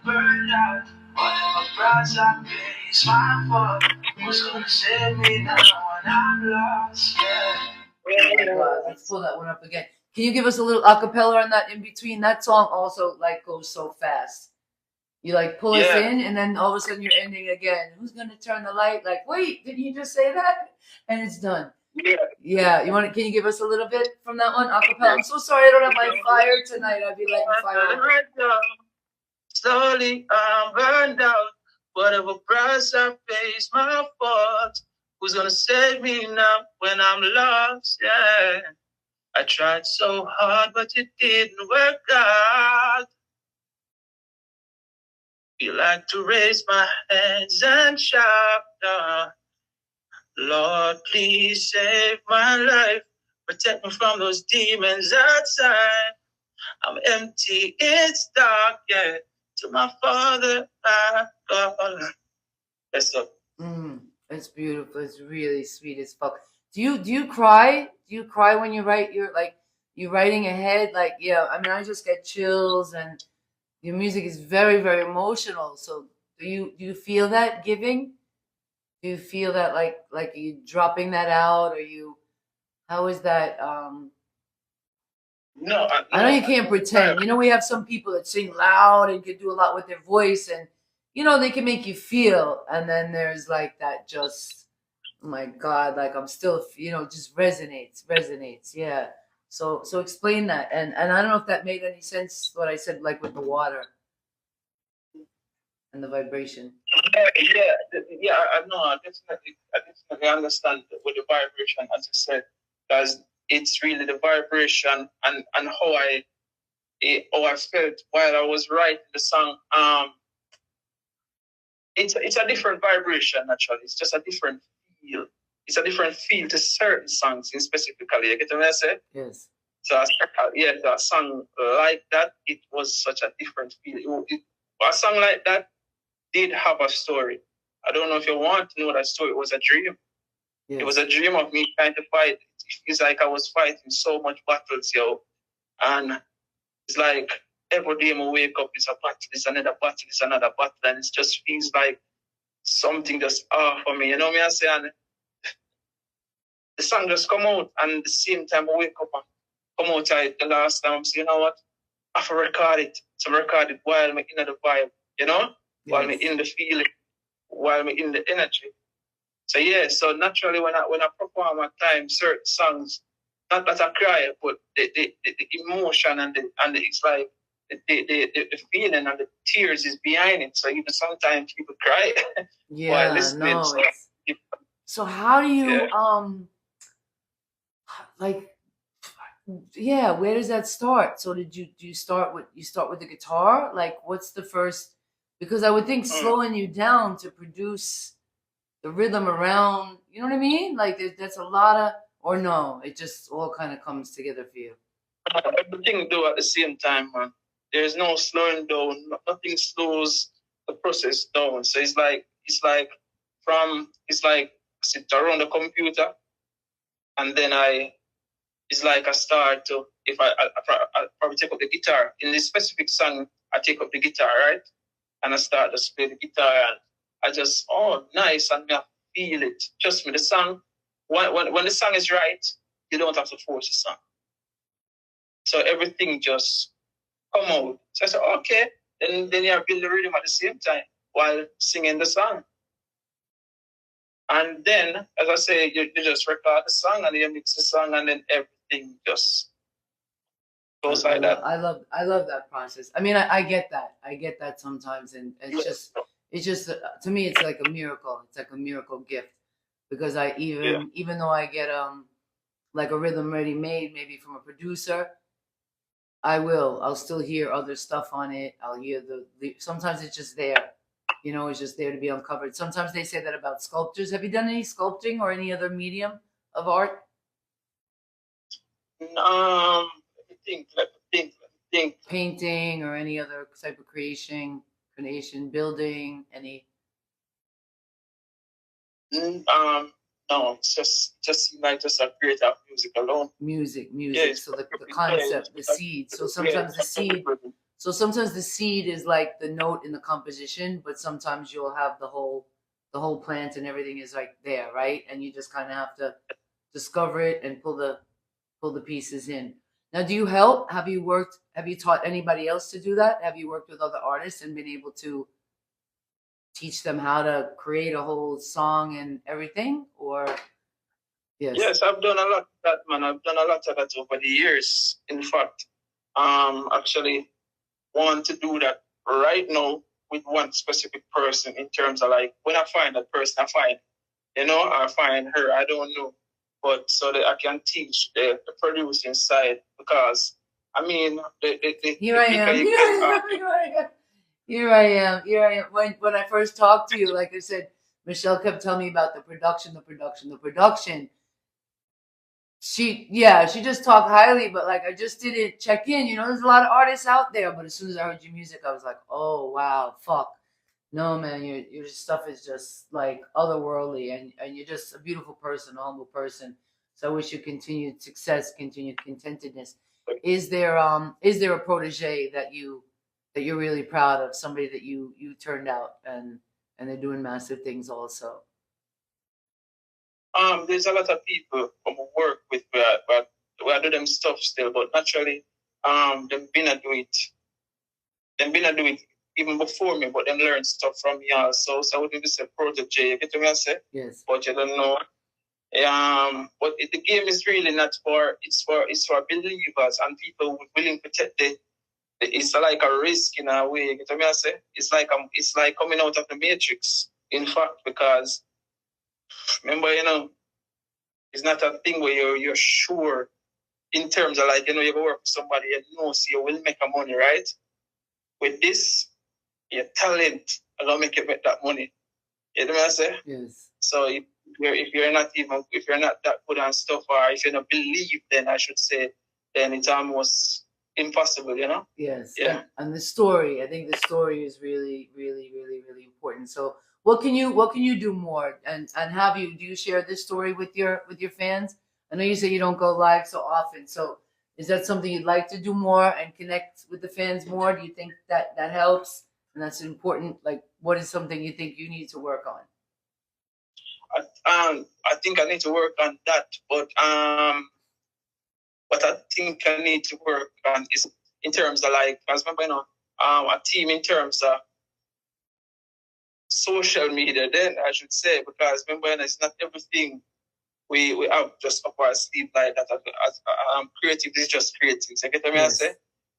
burn out. Whatever price I pay is my fault. Who's gonna save me now when I'm lost? Yeah. Oh my God, let's pull that one up again. Can you give us a little acapella on that in between? That song also like goes so fast. You like pull us in, and then all of a sudden you're ending again. Who's gonna turn the light? Like, wait, did you just say that? And it's done. Yeah. You want to? Can you give us a little bit from that one acapella? I'm so sorry I don't have my fire tonight. I'd be like fire.
Slowly I'm burned out. Whatever price I face, my fault. Who's gonna save me now when I'm lost? Yeah. I tried so hard, but it didn't work out. Feel like to raise my hands and shout, Lord, please save my life. Protect me from those demons outside. I'm empty, it's dark, yeah. To my Father, I call. Yes, sir.
It's beautiful. It's really sweet as fuck. Do you cry? Do you cry when you write your like you writing ahead? Like, yeah, I mean I just get chills, and your music is very, very emotional. So do you feel that giving? Do you feel that like you dropping that out, or you how is that
No,
I know you can't pretend. You know, we have some people that sing loud and can do a lot with their voice, and you know they can make you feel. And then there's like that just, oh my God, like I'm still, just resonates. Yeah. So explain that, and I don't know if that made any sense what I said, like with the water and the vibration.
Yeah. I know. I definitely understand with the vibration, as I said, because it's really the vibration and how I felt while I was writing the song. It's a different vibration. Actually, it's just a different feel. It's a different feel to certain songs, in specifically. You get what I say?
Yes.
So a song like that, it was such a different feel. A song like that did have a story. I don't know if you want to know that story. It was a dream. Yes. It was a dream of me trying to fight. It's like I was fighting so much battles, and it's like every day I wake up, it's a battle, it's another battle, and it just feels like something just off for me. You know what I say? And the song just come out, and at the same time I wake up and come out the last time. I'm saying, you know what? I have to record it. So I record it while I'm in the vibe, Yes. While I'm in the feeling, while I'm in the energy. So yeah, so naturally when I perform at times certain songs, not that I cry, but the emotion and it's like the feeling and the tears is behind it. So even sometimes people cry while listening.
No, so how do you where does that start? So do you start with the guitar? Like what's the first, because I would think slowing you down to produce the rhythm around, you know what I mean? Like that's a lot of, or no, it just all kind of comes together for you.
Everything do at the same time, man. There's no slowing down. Nothing slows the process down. So it's like I sit around the computer, and then I start to, if I probably take up the guitar. In this specific song, I take up the guitar, right? And I start to play the guitar, and I just, nice, and I feel it. Trust me, the song, when the song is right, you don't have to force the song. So everything just come out. So I said, okay, then you build the rhythm at the same time while singing the song. And then, as I say, you just record the song and you mix the song, and then everything just goes like that.
I love that process. I mean, I get that. I get that sometimes, and it's just to me, it's like a miracle. It's like a miracle gift, because I even though I get like a rhythm ready made, maybe from a producer, I'll still hear other stuff on it. I'll hear sometimes it's just there. It's just there to be uncovered. Sometimes they say that about sculptures. Have you done any sculpting or any other medium of art?
Let me think.
Painting or any other type of creation, building, any?
No, it's just a creator of music alone.
Music. Yeah, so the concept, the seed. So sometimes the seed is like the note in the composition, but sometimes you'll have the whole plant and everything is like there, right? And you just kind of have to discover it and pull the pull the pieces in. Now, do you help? Have you taught anybody else to do that? Have you worked with other artists and been able to teach them how to create a whole song and everything? Or yes.
Yes, I've done a lot of that, man. I've done a lot of that over the years. In fact, actually want to do that right now with one specific person in terms of like when I find that person, I find her, I don't know. But so that I can teach the producing side because I mean
Here I am. Here I am. When I first talked to you, like I said, Michelle kept telling me about the production. She just talked highly, but like I just didn't check in. You know, there's a lot of artists out there, but as soon as I heard your music, I was like, oh wow, fuck. No man, your stuff is just like otherworldly, and you're just a beautiful person, a humble person. So I wish you continued success, continued contentedness. Is there a protege that you're really proud of, somebody that you turned out and they're doing massive things also?
There's a lot of people who work with, but we do them stuff still. But naturally, they've been a do it. They've been a do it even before me, but them learn stuff from me also. So I wouldn't say protege. You get what I say?
Yes.
But you don't know. But the game is really not for it's for believers and people willing to take it's like a risk in a way. You get what I say? It's like coming out of the matrix. In fact, because remember, it's not a thing where you're sure in terms of like, you go work with somebody and so you will make a money, right? With this, your talent are gonna make you make that money. You know what I say?
Yes.
So if you're not that good and stuff, or if you don't believe, then I should say, then it's almost impossible,
Yes.
Yeah.
And the story, I think the story is really, really, really, really important. So what can you do more? And do you share this story with your fans? I know you say you don't go live so often. So is that something you'd like to do more and connect with the fans more? Do you think that helps? And that's important. Like, what is something you think you need to work on?
I think I need to work on that, but what I think I need to work on is in terms of like, because remember, a team in terms of social media. Then I should say, because remember, it's not everything we have just up our sleeve like that. Creative is just creative. You get what I say?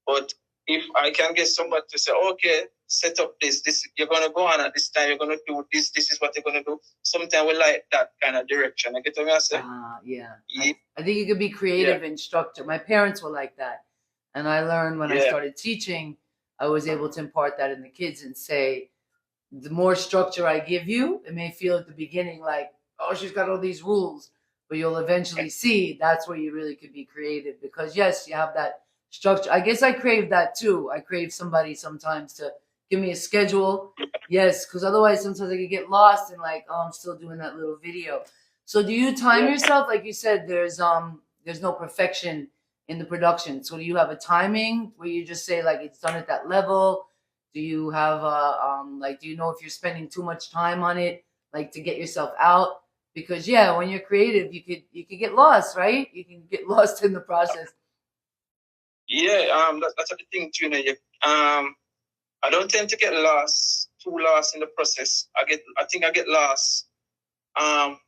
But if I can get somebody to say, okay, set up this, you're gonna go on at this time, you're gonna do this is what you're gonna do. Sometimes we like that kind of direction. You get what I say?
Yeah. I think you could be creative instructor. My parents were like that. And I learned when I started teaching, I was able to impart that in the kids and say, the more structure I give you, it may feel at the beginning like, oh, she's got all these rules, but you'll eventually see that's where you really could be creative because yes, you have that structure. I guess I crave that too. I crave somebody sometimes to give me a schedule. Yes, because otherwise sometimes I could get lost and like, oh, I'm still doing that little video. So do you time yourself? Like you said, there's no perfection in the production. So do you have a timing where you just say like it's done at that level? Do you have do you know if you're spending too much time on it, like to get yourself out? Because when you're creative, you could get lost, right? You can get lost in the process.
Yeah, that's the thing too. I don't tend to get too lost in the process. I think I get lost. I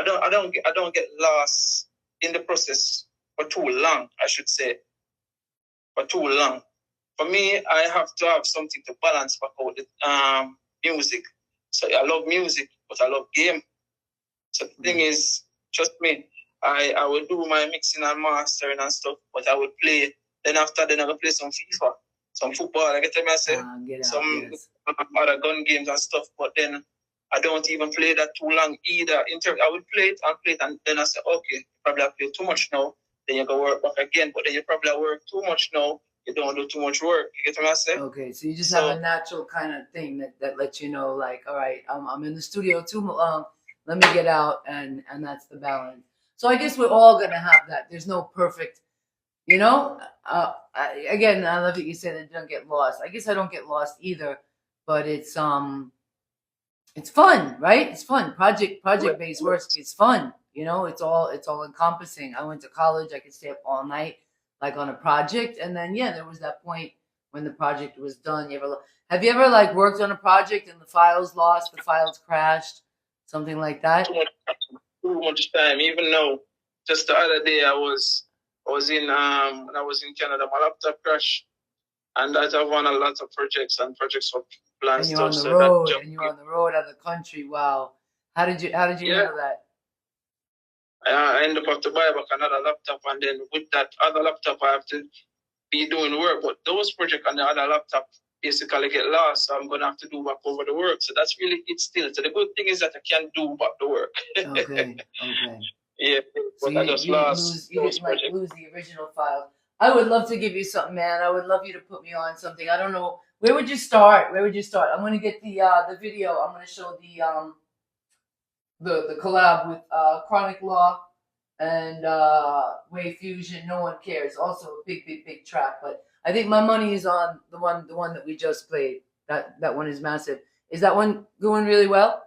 don't get lost in the process for too long. I should say for too long. For me, I have to have something to balance back out the music. So I love music, but I love game. So the thing is, trust me, I will do my mixing and mastering and stuff, but I will play. Then after, I will play some FIFA, some football. I get to myself, some other gun games and stuff. But then I don't even play that too long either. I will play it, and then I say, okay, probably I play too much now. Then you go work back again, but then you probably work too much now. You don't do too much work. You get what I say?
Okay, so you just have a natural kind of thing that lets you know, like, all right, I'm in the studio too long. Let me get out, and that's the balance. So I guess we're all gonna have that. There's no perfect, again, I love that you say that you don't get lost. I guess I don't get lost either, but it's fun, right? It's fun. Project based work is fun. You know, it's all encompassing. I went to college. I could stay up all night, like on a project, and then yeah, there was that point when the project was done. Have you ever like worked on a project and the files lost, the files crashed, something like that?
Too much time. Even though just the other day I was in when I was in Canada, my laptop crashed, and that I've won a lot of projects for people and
you're
stuff.
On the road, and you're on the road out of the country. Wow, how did you handle that?
I ended up have to buy back another laptop, and then with that other laptop, I have to be doing work. But those projects on the other laptop basically get lost, so I'm gonna have to do back over the work. So that's really it still. So the good thing is that I can do back the work.
Okay.
Yeah,
so
but I just lost.
You didn't like lose the original file. I would love to give you something, man. I would love you to put me on something. I don't know. Where would you start? I'm gonna get the video. I'm gonna show the collab with Chronic Law and Wai Fuzion. No One Cares. Also a big track. But I think my money is on the one that we just played. That one is massive. Is that one going really well?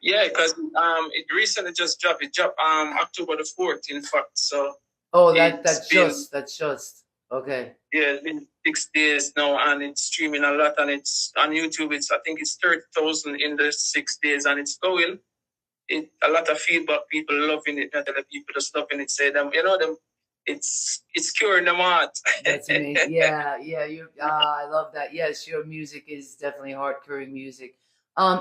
Yeah, because it recently just dropped. It dropped October the 4th, in fact. So
that's just okay.
Yeah, it's been 6 days now, and it's streaming a lot, and it's on YouTube. I think it's 30,000 in the 6 days, and it's going. A lot of feedback, people loving it. Not other people just loving it. Say them, it's curing them heart.
That's amazing. Yeah. I love that. Yes, your music is definitely heart curing music.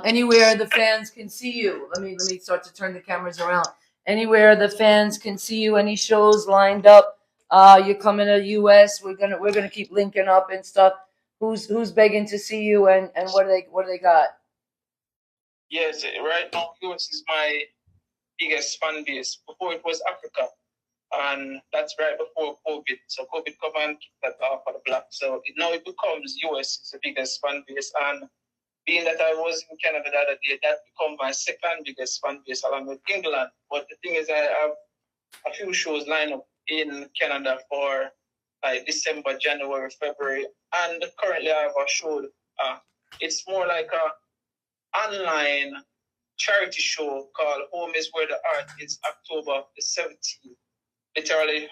Anywhere the fans can see you. Let me start to turn the cameras around. Anywhere the fans can see you. Any shows lined up? You're coming to the U.S. We're gonna keep linking up and stuff. Who's begging to see you and what do they got?
Yes, right now US is my biggest fan base. Before it was Africa, and that's right before COVID. So COVID come and kick that off of the block. So now it becomes US is the biggest fan base, and being that I was in Canada the other day, that become my second biggest fan base along with England. But the thing is, I have a few shows lined up in Canada for like December, January, February, and currently I have a show. It's more like a online charity show called Home is Where the Art is, October the 17th, literally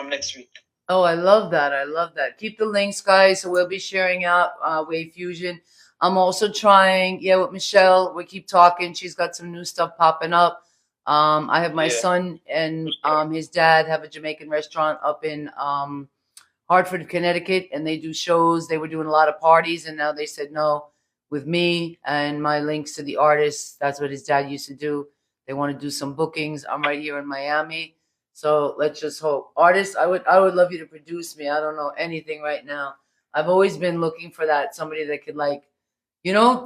next week.
Oh, I love that. Keep the links, guys. So we'll be sharing out Wai Fuzion. I'm also trying, with Michelle. We keep talking. She's got some new stuff popping up. I have my son and his dad have a Jamaican restaurant up in Hartford, Connecticut, and they do shows. They were doing a lot of parties, and now they said no. With me and my links to the artists, that's what his dad used to do. They want to do some bookings. I'm right here in Miami. So let's just hope. Artists, I would love you to produce me. I don't know anything right now. I've always been looking for that, somebody that could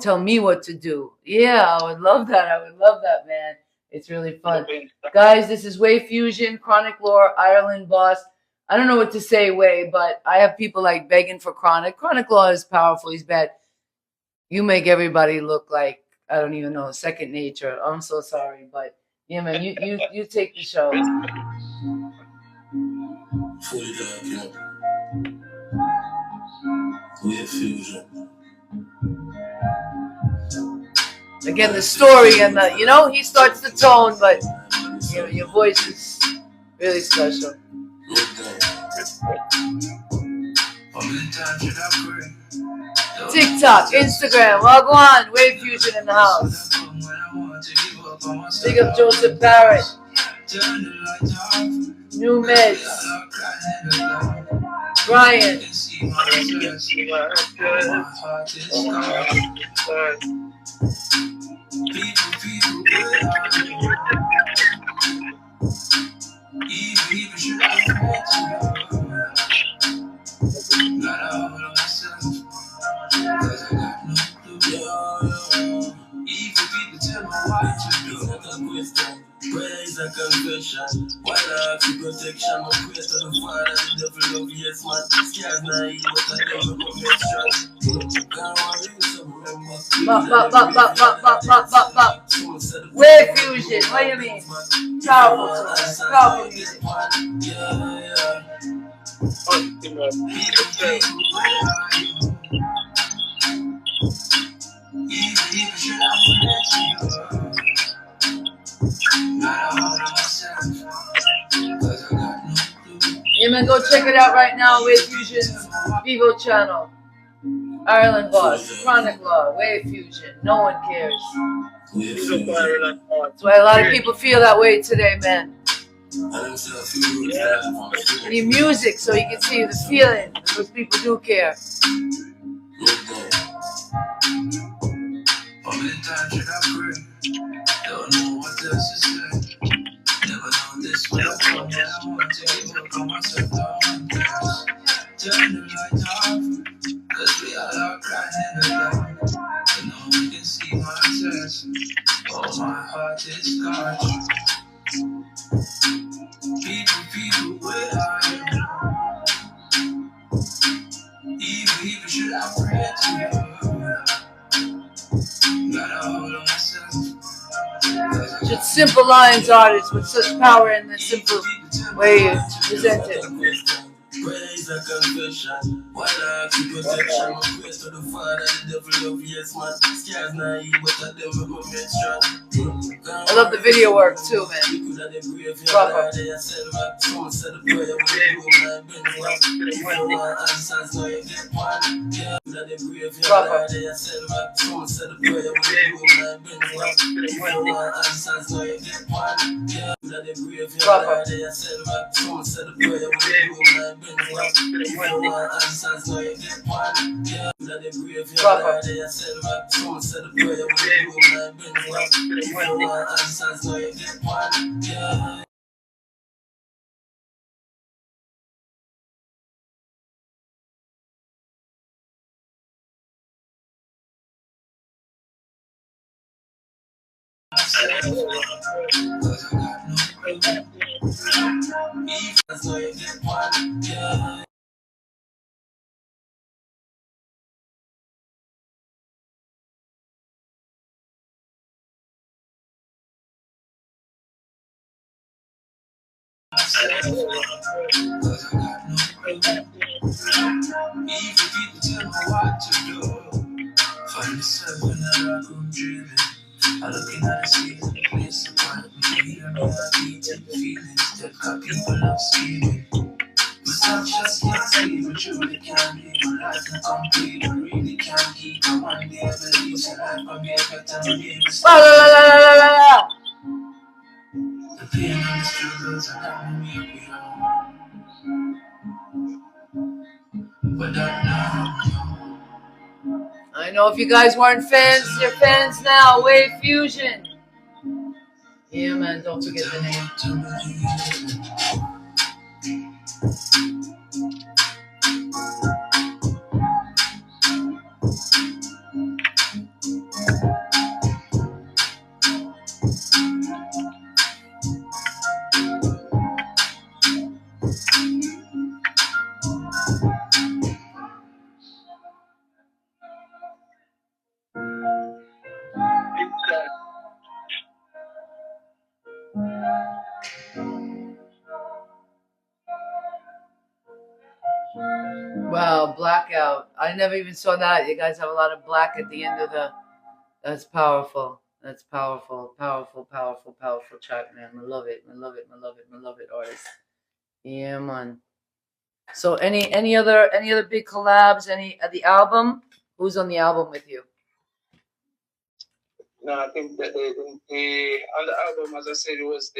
tell me what to do. Yeah, I would love that, man. It's really fun. Guys, this is Wai Fuzion, Chronic Law, Ireland boss. I don't know what to say, Wai, but I have people begging for Chronic. Chronic Law is powerful. He's bad. You make everybody look like, I don't even know, second nature. I'm so sorry, but yeah, man, you take the show.
Fully dark, Wai Fuzion.
Again, the story and he starts the tone, but your voice is really special. TikTok, Instagram, log on, Wai Fuzion in the house. Big up Joseph Barrett. New Meds. Brian.
Praise and confession. While I have protection, my praise to the Father, the devil of yes, man. Scared naive, but I never come
Wai Fuzion, what do you mean? Powerful music. man, go check it out right now. Wai Fuzion Vivo channel. Ireland Boss, Chronic Law, Wai Fuzion. No one cares. That's why a lot of people feel that way today, man. You need music so you can see the feeling, because people do care. Don't know what else to say. Never known this way. I want to give up on myself. Turn the light off, cause we all are crying in the dark. But no one can see my tears. Oh, my heart is scarred. People, where are you? Even should I pray to you? Got a hold on myself. Just simple lines, artists, with such power in this simple way you present it. Praise a confession. While I keep protection, my praise to the Father, the devil of yes, man. Scares naive, but the devil go mention. I love the video work too, man. Proper. I looking at the streets of the place to find me. Hear me, I need to feelings that got people up screaming. My snapshots can't see, but truly can't be. My life not complete, but really can't keep. I one day I believe so life will be better than me. The pain and the struggles are coming me up here. But that now. I know if you guys weren't fans, you're fans now. Wai Fuzion. Yeah, man, don't forget the name. Wow, blackout. I never even saw that. You guys have a lot of black at the end of the... That's powerful. That's powerful. Powerful track, man. I love it. I love it. I love it. I love it, artist. Yeah, man. So any other big collabs? Any at the album? Who's on the album with you?
No, I think that on the album, as I said, it was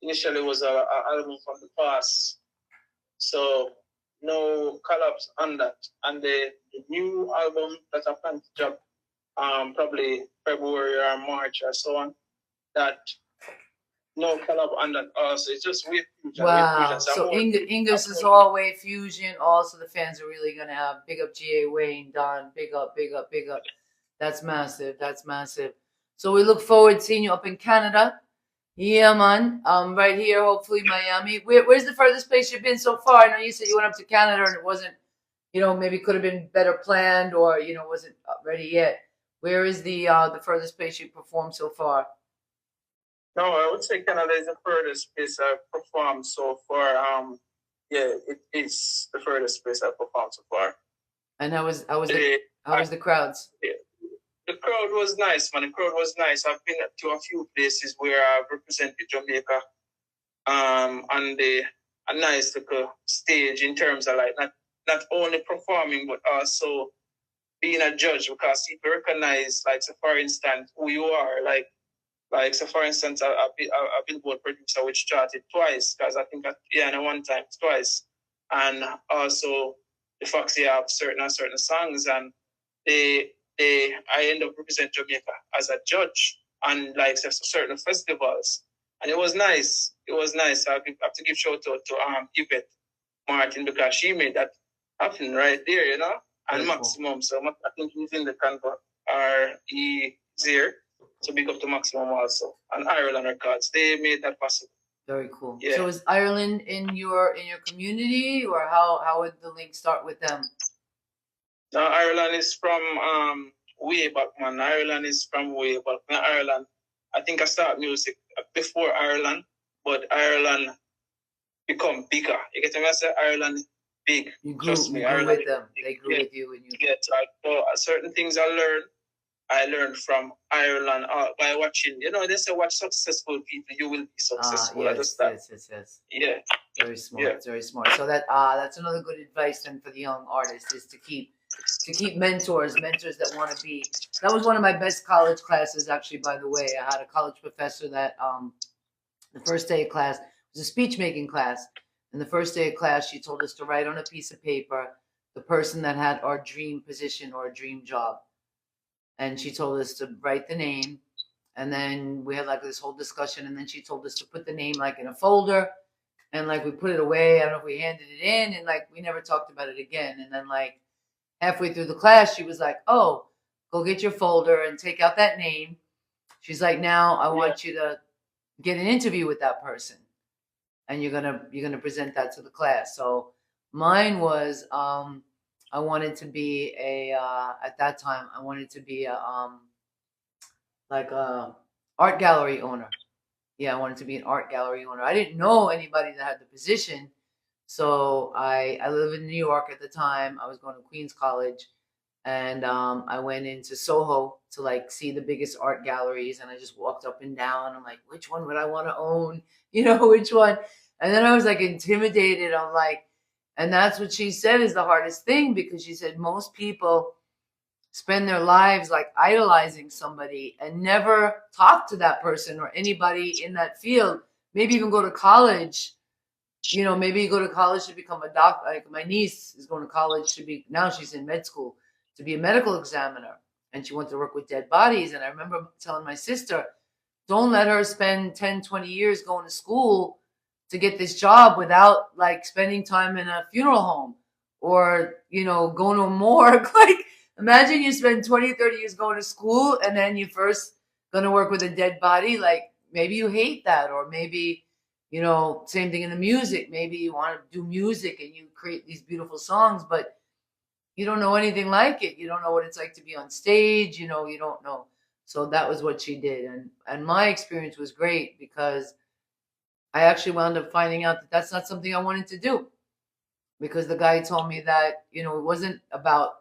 initially was an album from the past. So no collabs on that. And the new album that I plan to drop probably February or March or so on, that no collab on that also. It's just Wai Fuzion.
Wow. So Ingus is all Wai Fuzion. Also, the fans are really gonna have big up G.A. Wayne, Don, big up. That's massive. That's massive. So we look forward to seeing you up in Canada. Yeah, man. Right here, hopefully Miami. Where's the furthest place you've been so far? I know you said you went up to Canada and it wasn't, maybe could have been better planned or, wasn't ready yet. Where is the furthest place you performed so far?
No, I would say Canada is the furthest place I've performed so far. Yeah, it is the furthest place I've performed so far.
And how was the crowds?
Yeah. The crowd was nice, man. The crowd was nice. I've been to a few places where I've represented Jamaica, and the a nice little stage in terms of like not only performing but also being a judge, because people recognize, like, so for instance, who you are. Like, so for instance, a Billboard producer which charted twice, because I think one time twice, and also the Foxy have certain songs, and I end up representing Jamaica as a judge and like certain festivals, and it was nice. It was nice. I have to give shout out to Yvette Martin, because she made that happen right there, you know, and Maximum. So I think he's in the convo, or he's here. So big up to Maximum also, and Ireland Records. They made that possible.
Very cool.
Yeah.
So is Ireland in your community, or how would the link start with them?
No, Ireland is from way back, man. Ireland is from way back. Ireland, I think I started music before Ireland, but Ireland become bigger. You get me? I say Ireland big.
You grew,
Trust me,
you grew
Ireland,
with them. They grew with you, and you.
Yeah, so certain things I learned from Ireland by watching. You know, they say watch successful people, you will be successful.
Yes.
Yeah.
Very smart, very smart. So that's another good advice then for the young artists, is to keep mentors that want to be. That was one of my best college classes, actually. By the way, I had a college professor that the first day of class was a speech making class, and the first day of class she told us to write on a piece of paper the person that had our dream position or dream job, and she told us to write the name, and then we had like this whole discussion, and then she told us to put the name like in a folder. And like we put it away. I don't know if we handed it in, and like we never talked about it again. And then like halfway through the class, she was like, "Oh, go get your folder and take out that name." She's like, "Now I want you to get an interview with that person, and you're gonna present that to the class." So mine was I wanted to be at that time I wanted to be like a art gallery owner. Yeah, I wanted to be an art gallery owner. I didn't know anybody that had the position. So I lived in New York at the time. I was going to Queens College, and I went into Soho to like see the biggest art galleries, and I just walked up and down. I'm like, which one would I want to own? You know, which one? And then I was like intimidated. I'm like, and that's what she said is the hardest thing, because she said most people spend their lives like idolizing somebody and never talk to that person or anybody in that field. Maybe even go to college. You know, maybe you go to college to become a doctor. Like my niece is going to college now she's in med school to be a medical examiner, and she wants to work with dead bodies. And I remember telling my sister, don't let her spend 10, 20 years going to school to get this job without like spending time in a funeral home or, you know, going to a morgue. Like, imagine you spend 20, 30 years going to school, and then you first going to work with a dead body. Like, maybe you hate that, or maybe, you know, same thing in the music. Maybe you want to do music and you create these beautiful songs, but you don't know anything like it. You don't know what it's like to be on stage. You know, you don't know. So that was what she did. And my experience was great, because I actually wound up finding out that that's not something I wanted to do, because the guy told me that, you know, it wasn't about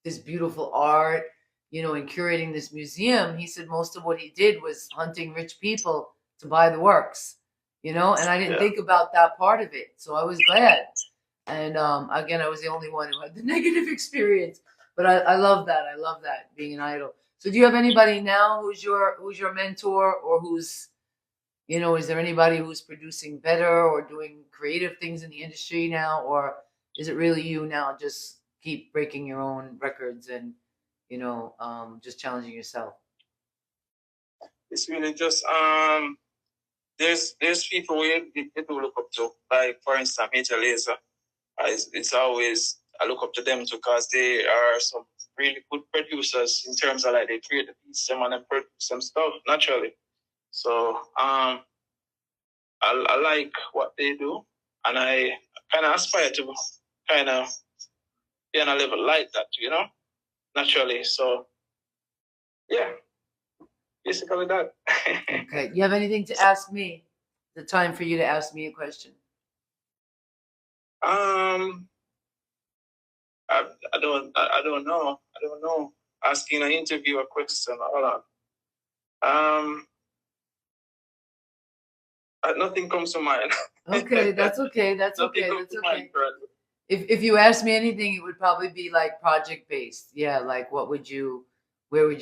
this beautiful art, you know, and curating this museum. He said most of what he did was hunting rich people to buy the works, you know, and I didn't think about that part of it. So I was glad. And again, I was the only one who had the negative experience, but I love that. I love that, being an idol. So do you have anybody now who's your mentor, or who's, you know, is there anybody who's producing better or doing creative things in the industry now, or is it really you now just keep breaking your own records and, you know, just challenging yourself?
It's really just there's people we do look up to, like for instance Major Lazer. It's always I look up to them too, because they are some really good producers in terms of like they create the beats, them and produce some stuff naturally. So I like what they do, and I kind of aspire to kind of be on a level like that, you know, naturally. So yeah, basically that.
Okay, you have anything to ask me? The time for you to ask me a question.
I don't know. Asking an interview a question. Hold on. Nothing comes to mind.
Okay, that's okay. That's
Nothing
okay.
comes
That's
to
okay.
mind, brother.
If you asked me anything, it would probably be like project based. Yeah, like where would you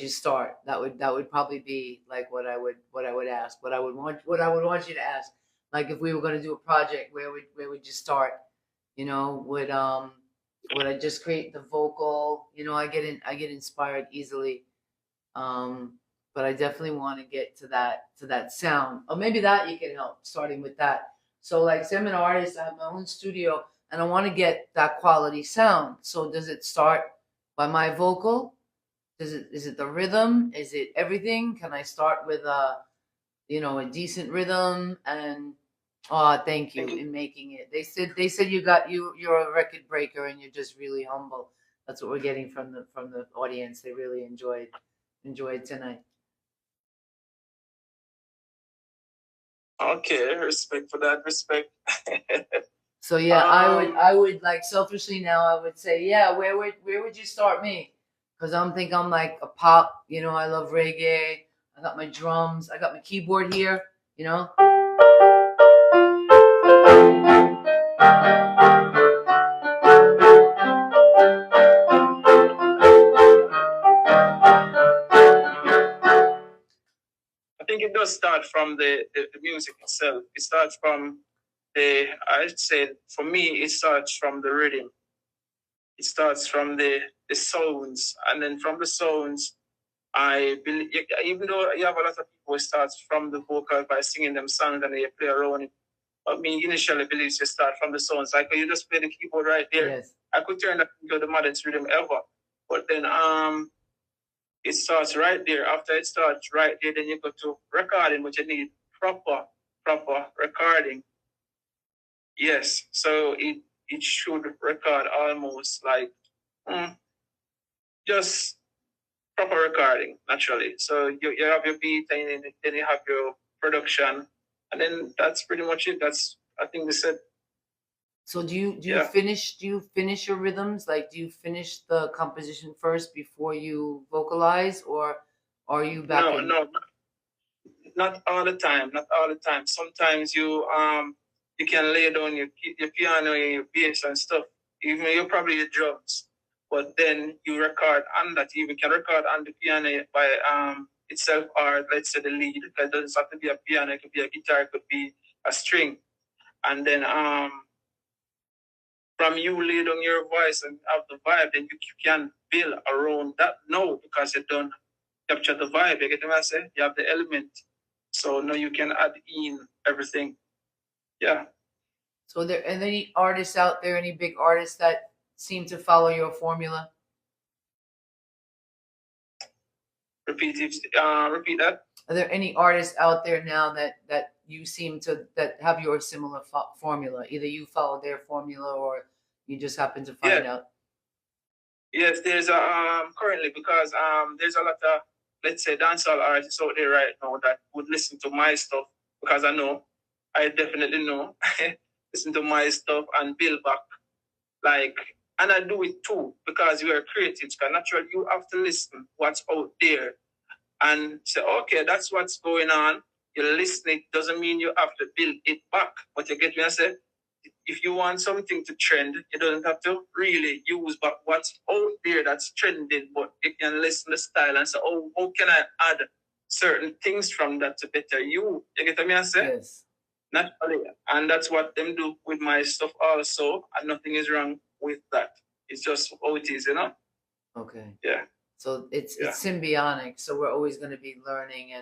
start? That would probably be like what I would ask. What I would want you to ask. Like if we were going to do a project, where would you start? You know, would I just create the vocal? You know, I get inspired easily. Um, but I definitely want to get to that sound. Or maybe that you can help starting with that. So like say I'm an artist, I have my own studio and I want to get that quality sound. So does it start by my vocal? Is it the rhythm? Is it everything? Can I start with a decent rhythm and thank you in making it. They said you're a record breaker and you're just really humble. That's what we're getting from the audience. They really enjoyed tonight.
Okay, respect for that. Respect.
So yeah, I would like selfishly now I would say yeah, where would you start me? Because I'm like a pop. You know, I love reggae. I got my drums. I got my keyboard here. You know.
I think it does start from the music itself. It starts from I'd say for me, it starts from the rhythm. It starts from the sounds. And then from the sounds, I believe, even though you have a lot of people who start from the vocal by singing them songs and they play around it, but me initially believes you start from the sounds. Like you just play the keyboard right there.
Yes.
I could turn that into the maddest rhythm ever. But then it starts right there. After it starts right there, then you go to recording, which you need proper recording. Yes, so it should record almost like just proper recording naturally. So you have your beat, and then you have your production, and then that's pretty much it. That's I think they said.
So do you finish your rhythms? Like do you finish the composition first before you vocalize, or are you back in?
No, not all the time. Not all the time. Sometimes you can lay down your piano and your bass and stuff. Even you probably your drums, but then you record on that. You can record on the piano by itself, or let's say the lead. It doesn't have to be a piano. It could be a guitar. It could be a string, and then from you lay down your voice and have the vibe, then you can build around that note because you don't capture the vibe. You get what I say? You have the element. So now you can add in everything. Yeah.
So are there any artists out there, any big artists that seem to follow your formula?
Repeat that.
Are there any artists out there now that you seem to that have your similar formula? Either you follow their formula or you just happen to find out.
Yes, there's currently because there's a lot of, let's say, dancehall artists out there right now that would listen to my stuff because I definitely know, listen to my stuff and build back. Like, and I do it too because you are creative. Because naturally, you have to listen what's out there and say, okay, that's what's going on. You listen. It doesn't mean you have to build it back. But you get me? I said, if you want something to trend, you don't have to really use but what's out there that's trending. But you can listen to the style and say, oh, how can I add certain things from that to better you? You get me? I say,
Yes.
Naturally, and that's what them do with my stuff also, and nothing is wrong with that. It's just how it is, you know.
Okay.
Yeah.
So it's symbiotic. So we're always going to be learning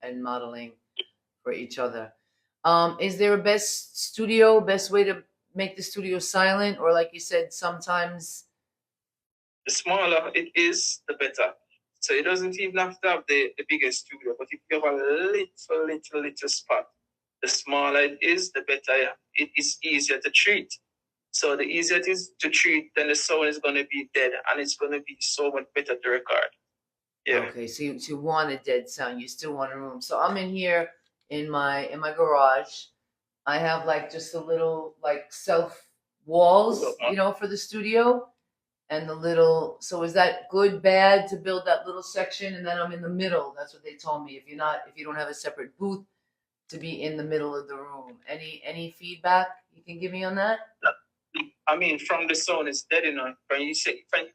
and modeling for each other. Is there a best way to make the studio silent, or like you said, sometimes
the smaller it is, the better. So it doesn't even have to have the biggest studio, but if you have a little spot, the smaller it is, the better it is easier to treat. So the easier it is to treat, then the sound is going to be dead, and it's going to be so much better to record. Yeah.
Okay, so you want a dead sound. You still want a room. So I'm in here in my garage. I have like just a little like self walls, for the studio, and the little. So is that good, bad to build that little section, and then I'm in the middle? That's what they told me. If you don't have a separate booth to be in the middle of the room. Any feedback you can give me on that?
I mean, from the sound, it's dead enough. When you say, and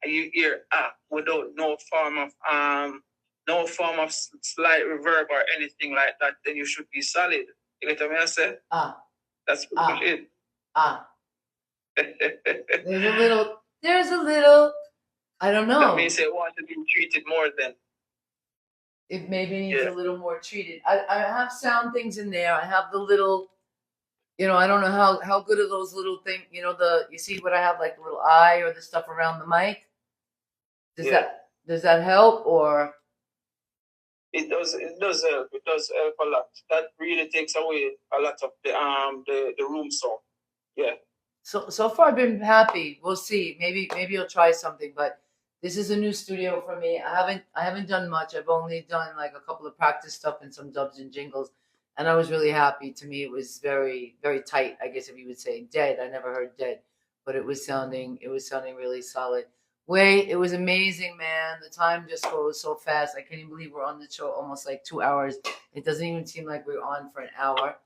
you hear without no form of slight reverb or anything like that, then you should be solid. You get what I say? That's pretty much it.
There's a little, I don't know.
That means they want to be treated more than.
It maybe needs a little more treated. I have sound things in there. I have the little, I don't know how good are those little things, you see what I have, like the little eye or the stuff around the mic? Does that help, or?
It does help. It does help a lot. That really takes away a lot of the room sound. Yeah.
So far I've been happy. We'll see. Maybe I'll try something, but this is a new studio for me. I haven't done much. I've only done like a couple of practice stuff and some dubs and jingles, and I was really happy. To me, it was very, very tight. I guess if you would say dead. I never heard dead, but it was sounding really solid. Wai, it was amazing, man. The time just goes so fast. I can't even believe we're on the show almost like 2 hours. It doesn't even seem like we're on for an hour.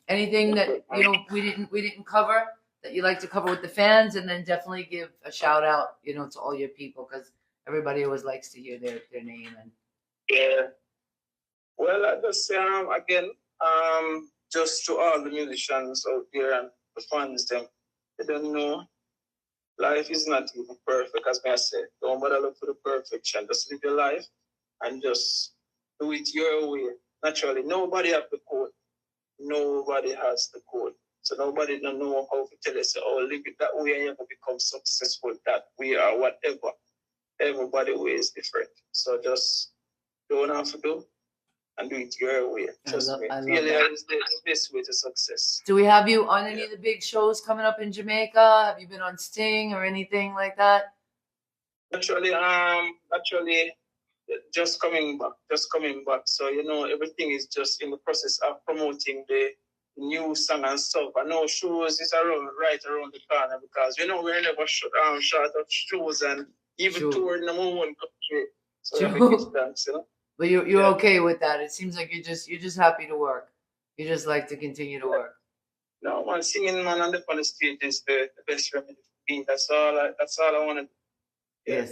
Anything that we didn't cover that you like to cover with the fans, and then definitely give a shout out, to all your people, because everybody always likes to hear their name. And
well, I just say again, just to all the musicians out there and the fans, them, they don't know life is not even perfect, as I said. Don't bother look for the perfection. Just live your life and just do it your way. Naturally, nobody has the code. Nobody has the code. So nobody don't know how to tell us, live it that way and you can become successful that way or whatever. Everybody way is different. So just do what you have to do and do it your way. Trust me. Failure is the best way to success.
Do we have you on any of the big shows coming up in Jamaica? Have you been on Sting or anything like that?
Actually, just coming back. So, everything is just in the process of promoting the new song and stuff. I know shows is right around the corner because, we're never short of shows and even tour in the one country. So dance,
But you're okay with that. It seems like you're just happy to work. You just like to continue to work.
No, man, singing man on the stage is the best remedy for me. That's all I want to do. Yeah.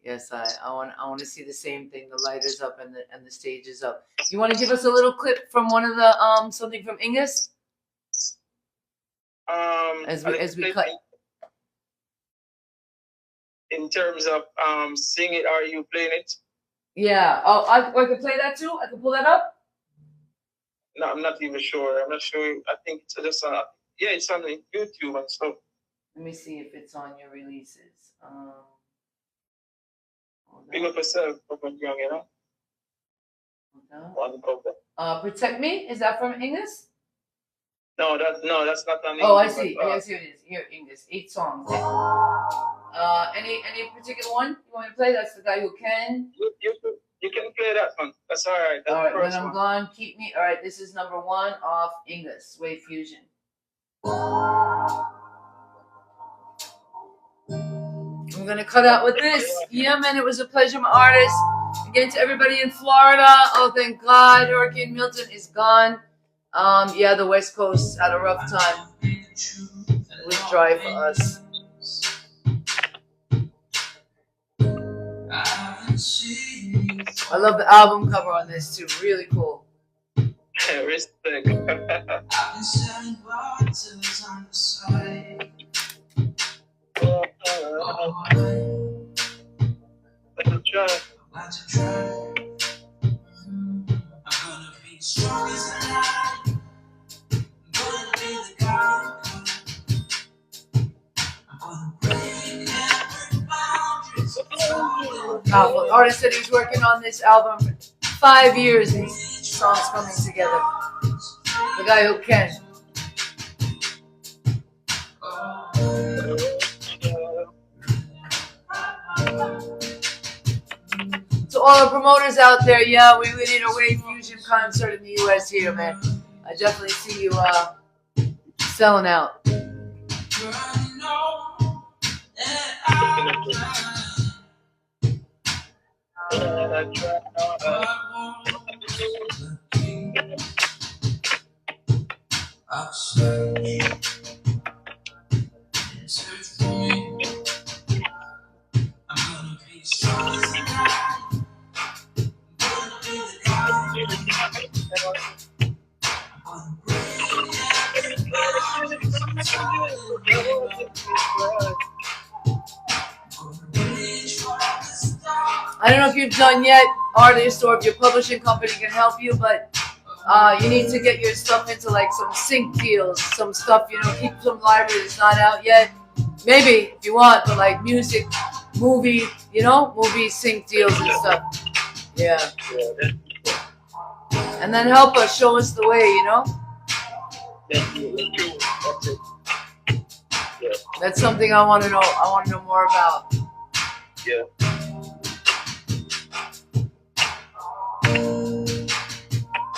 Yes, I want to see the same thing. The light is up and the stage is up. You want to give us a little clip from one of the something from Ingus? As we cut.
In terms of sing it, are you playing it?
Yeah. Oh, I can play that too. I can pull that up.
No, I'm not even sure. I'm not sure. I think it's just it's on YouTube and stuff.
Let me see if it's on your releases.
Pick up yourself, young,
Protect Me, is that from Ingus?
No, that's not on Ingus.
Oh, I see. I see what it is. Here, Ingus, 8 songs. Any particular one you want me to play? That's the guy who can.
You can play that one. That's all right. That's
all right. When I'm gone, keep me. All right. This is number 1 off Ingus, Wai Fuzion. I'm gonna cut out with this. Yeah, man, it was a pleasure, my artist. Again, to everybody in Florida. Oh, thank God, Hurricane Milton is gone. The West Coast had a rough time. It was dry for us. I love the album cover on this too. Really cool.
Respect.
I've been selling bottles on the side.
Let's try.
I'm gonna be strong as a lion. I'm gonna be the guy. I'm gonna break every boundary.
The artist said he's working on this album for 5 years and these songs coming together. The guy who can. To all the promoters out there, we need a Wai Fuzion concert in the US here, man. I definitely see you selling out. I don't know if you've done yet, artists, or if your publishing company can help you, but you need to get your stuff into like some sync deals, some stuff, keep some library that's not out yet. Maybe if you want, but like music, movie, movie sync deals and stuff. Yeah. And then help us, show us the way, That's something I want to know. I want to know more about.
Yeah.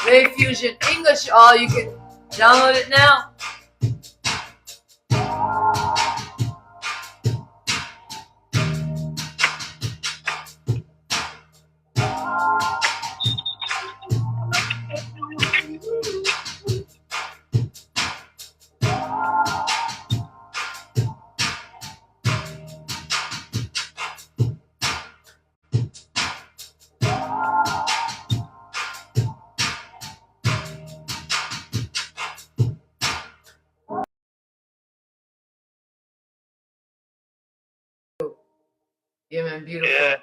Wai Fuzion English, all you can download it now. Yeah, man, beautiful.
Yeah.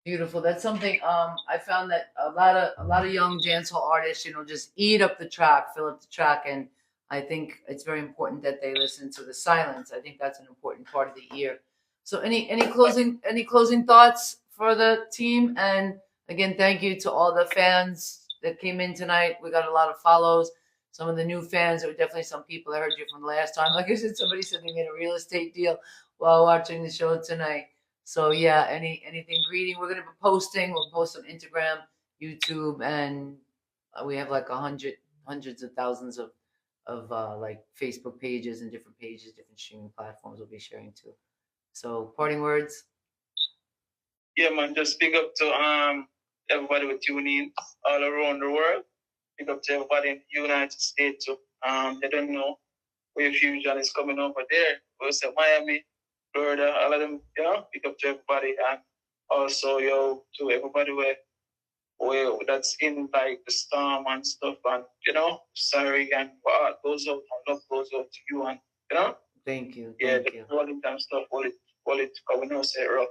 Beautiful. That's something I found that a lot of young dancehall artists, just eat up the track, fill up the track, and I think it's very important that they listen to the silence. I think that's an important part of the ear. So any closing thoughts for the team? And again, thank you to all the fans that came in tonight. We got a lot of follows. Some of the new fans, there were definitely some people I heard you from last time. Like I said, somebody said they made a real estate deal while watching the show tonight. So yeah, anything greeting, we're gonna be posting. We'll post on Instagram, YouTube, and we have like hundreds of thousands of like Facebook pages and different pages, different streaming platforms we'll be sharing too. So parting words.
Yeah, man. Just big up to everybody who tune in all around the world. Big up to everybody in the United States too. They don't know where Fuzion is coming over there. We say Miami, Florida, all of them, big up to everybody, and also to everybody where that's in like the storm and stuff, and sorry, and what goes out and love goes out to you, and
Thank you.
The rolling time stuff, all it coming out say rough.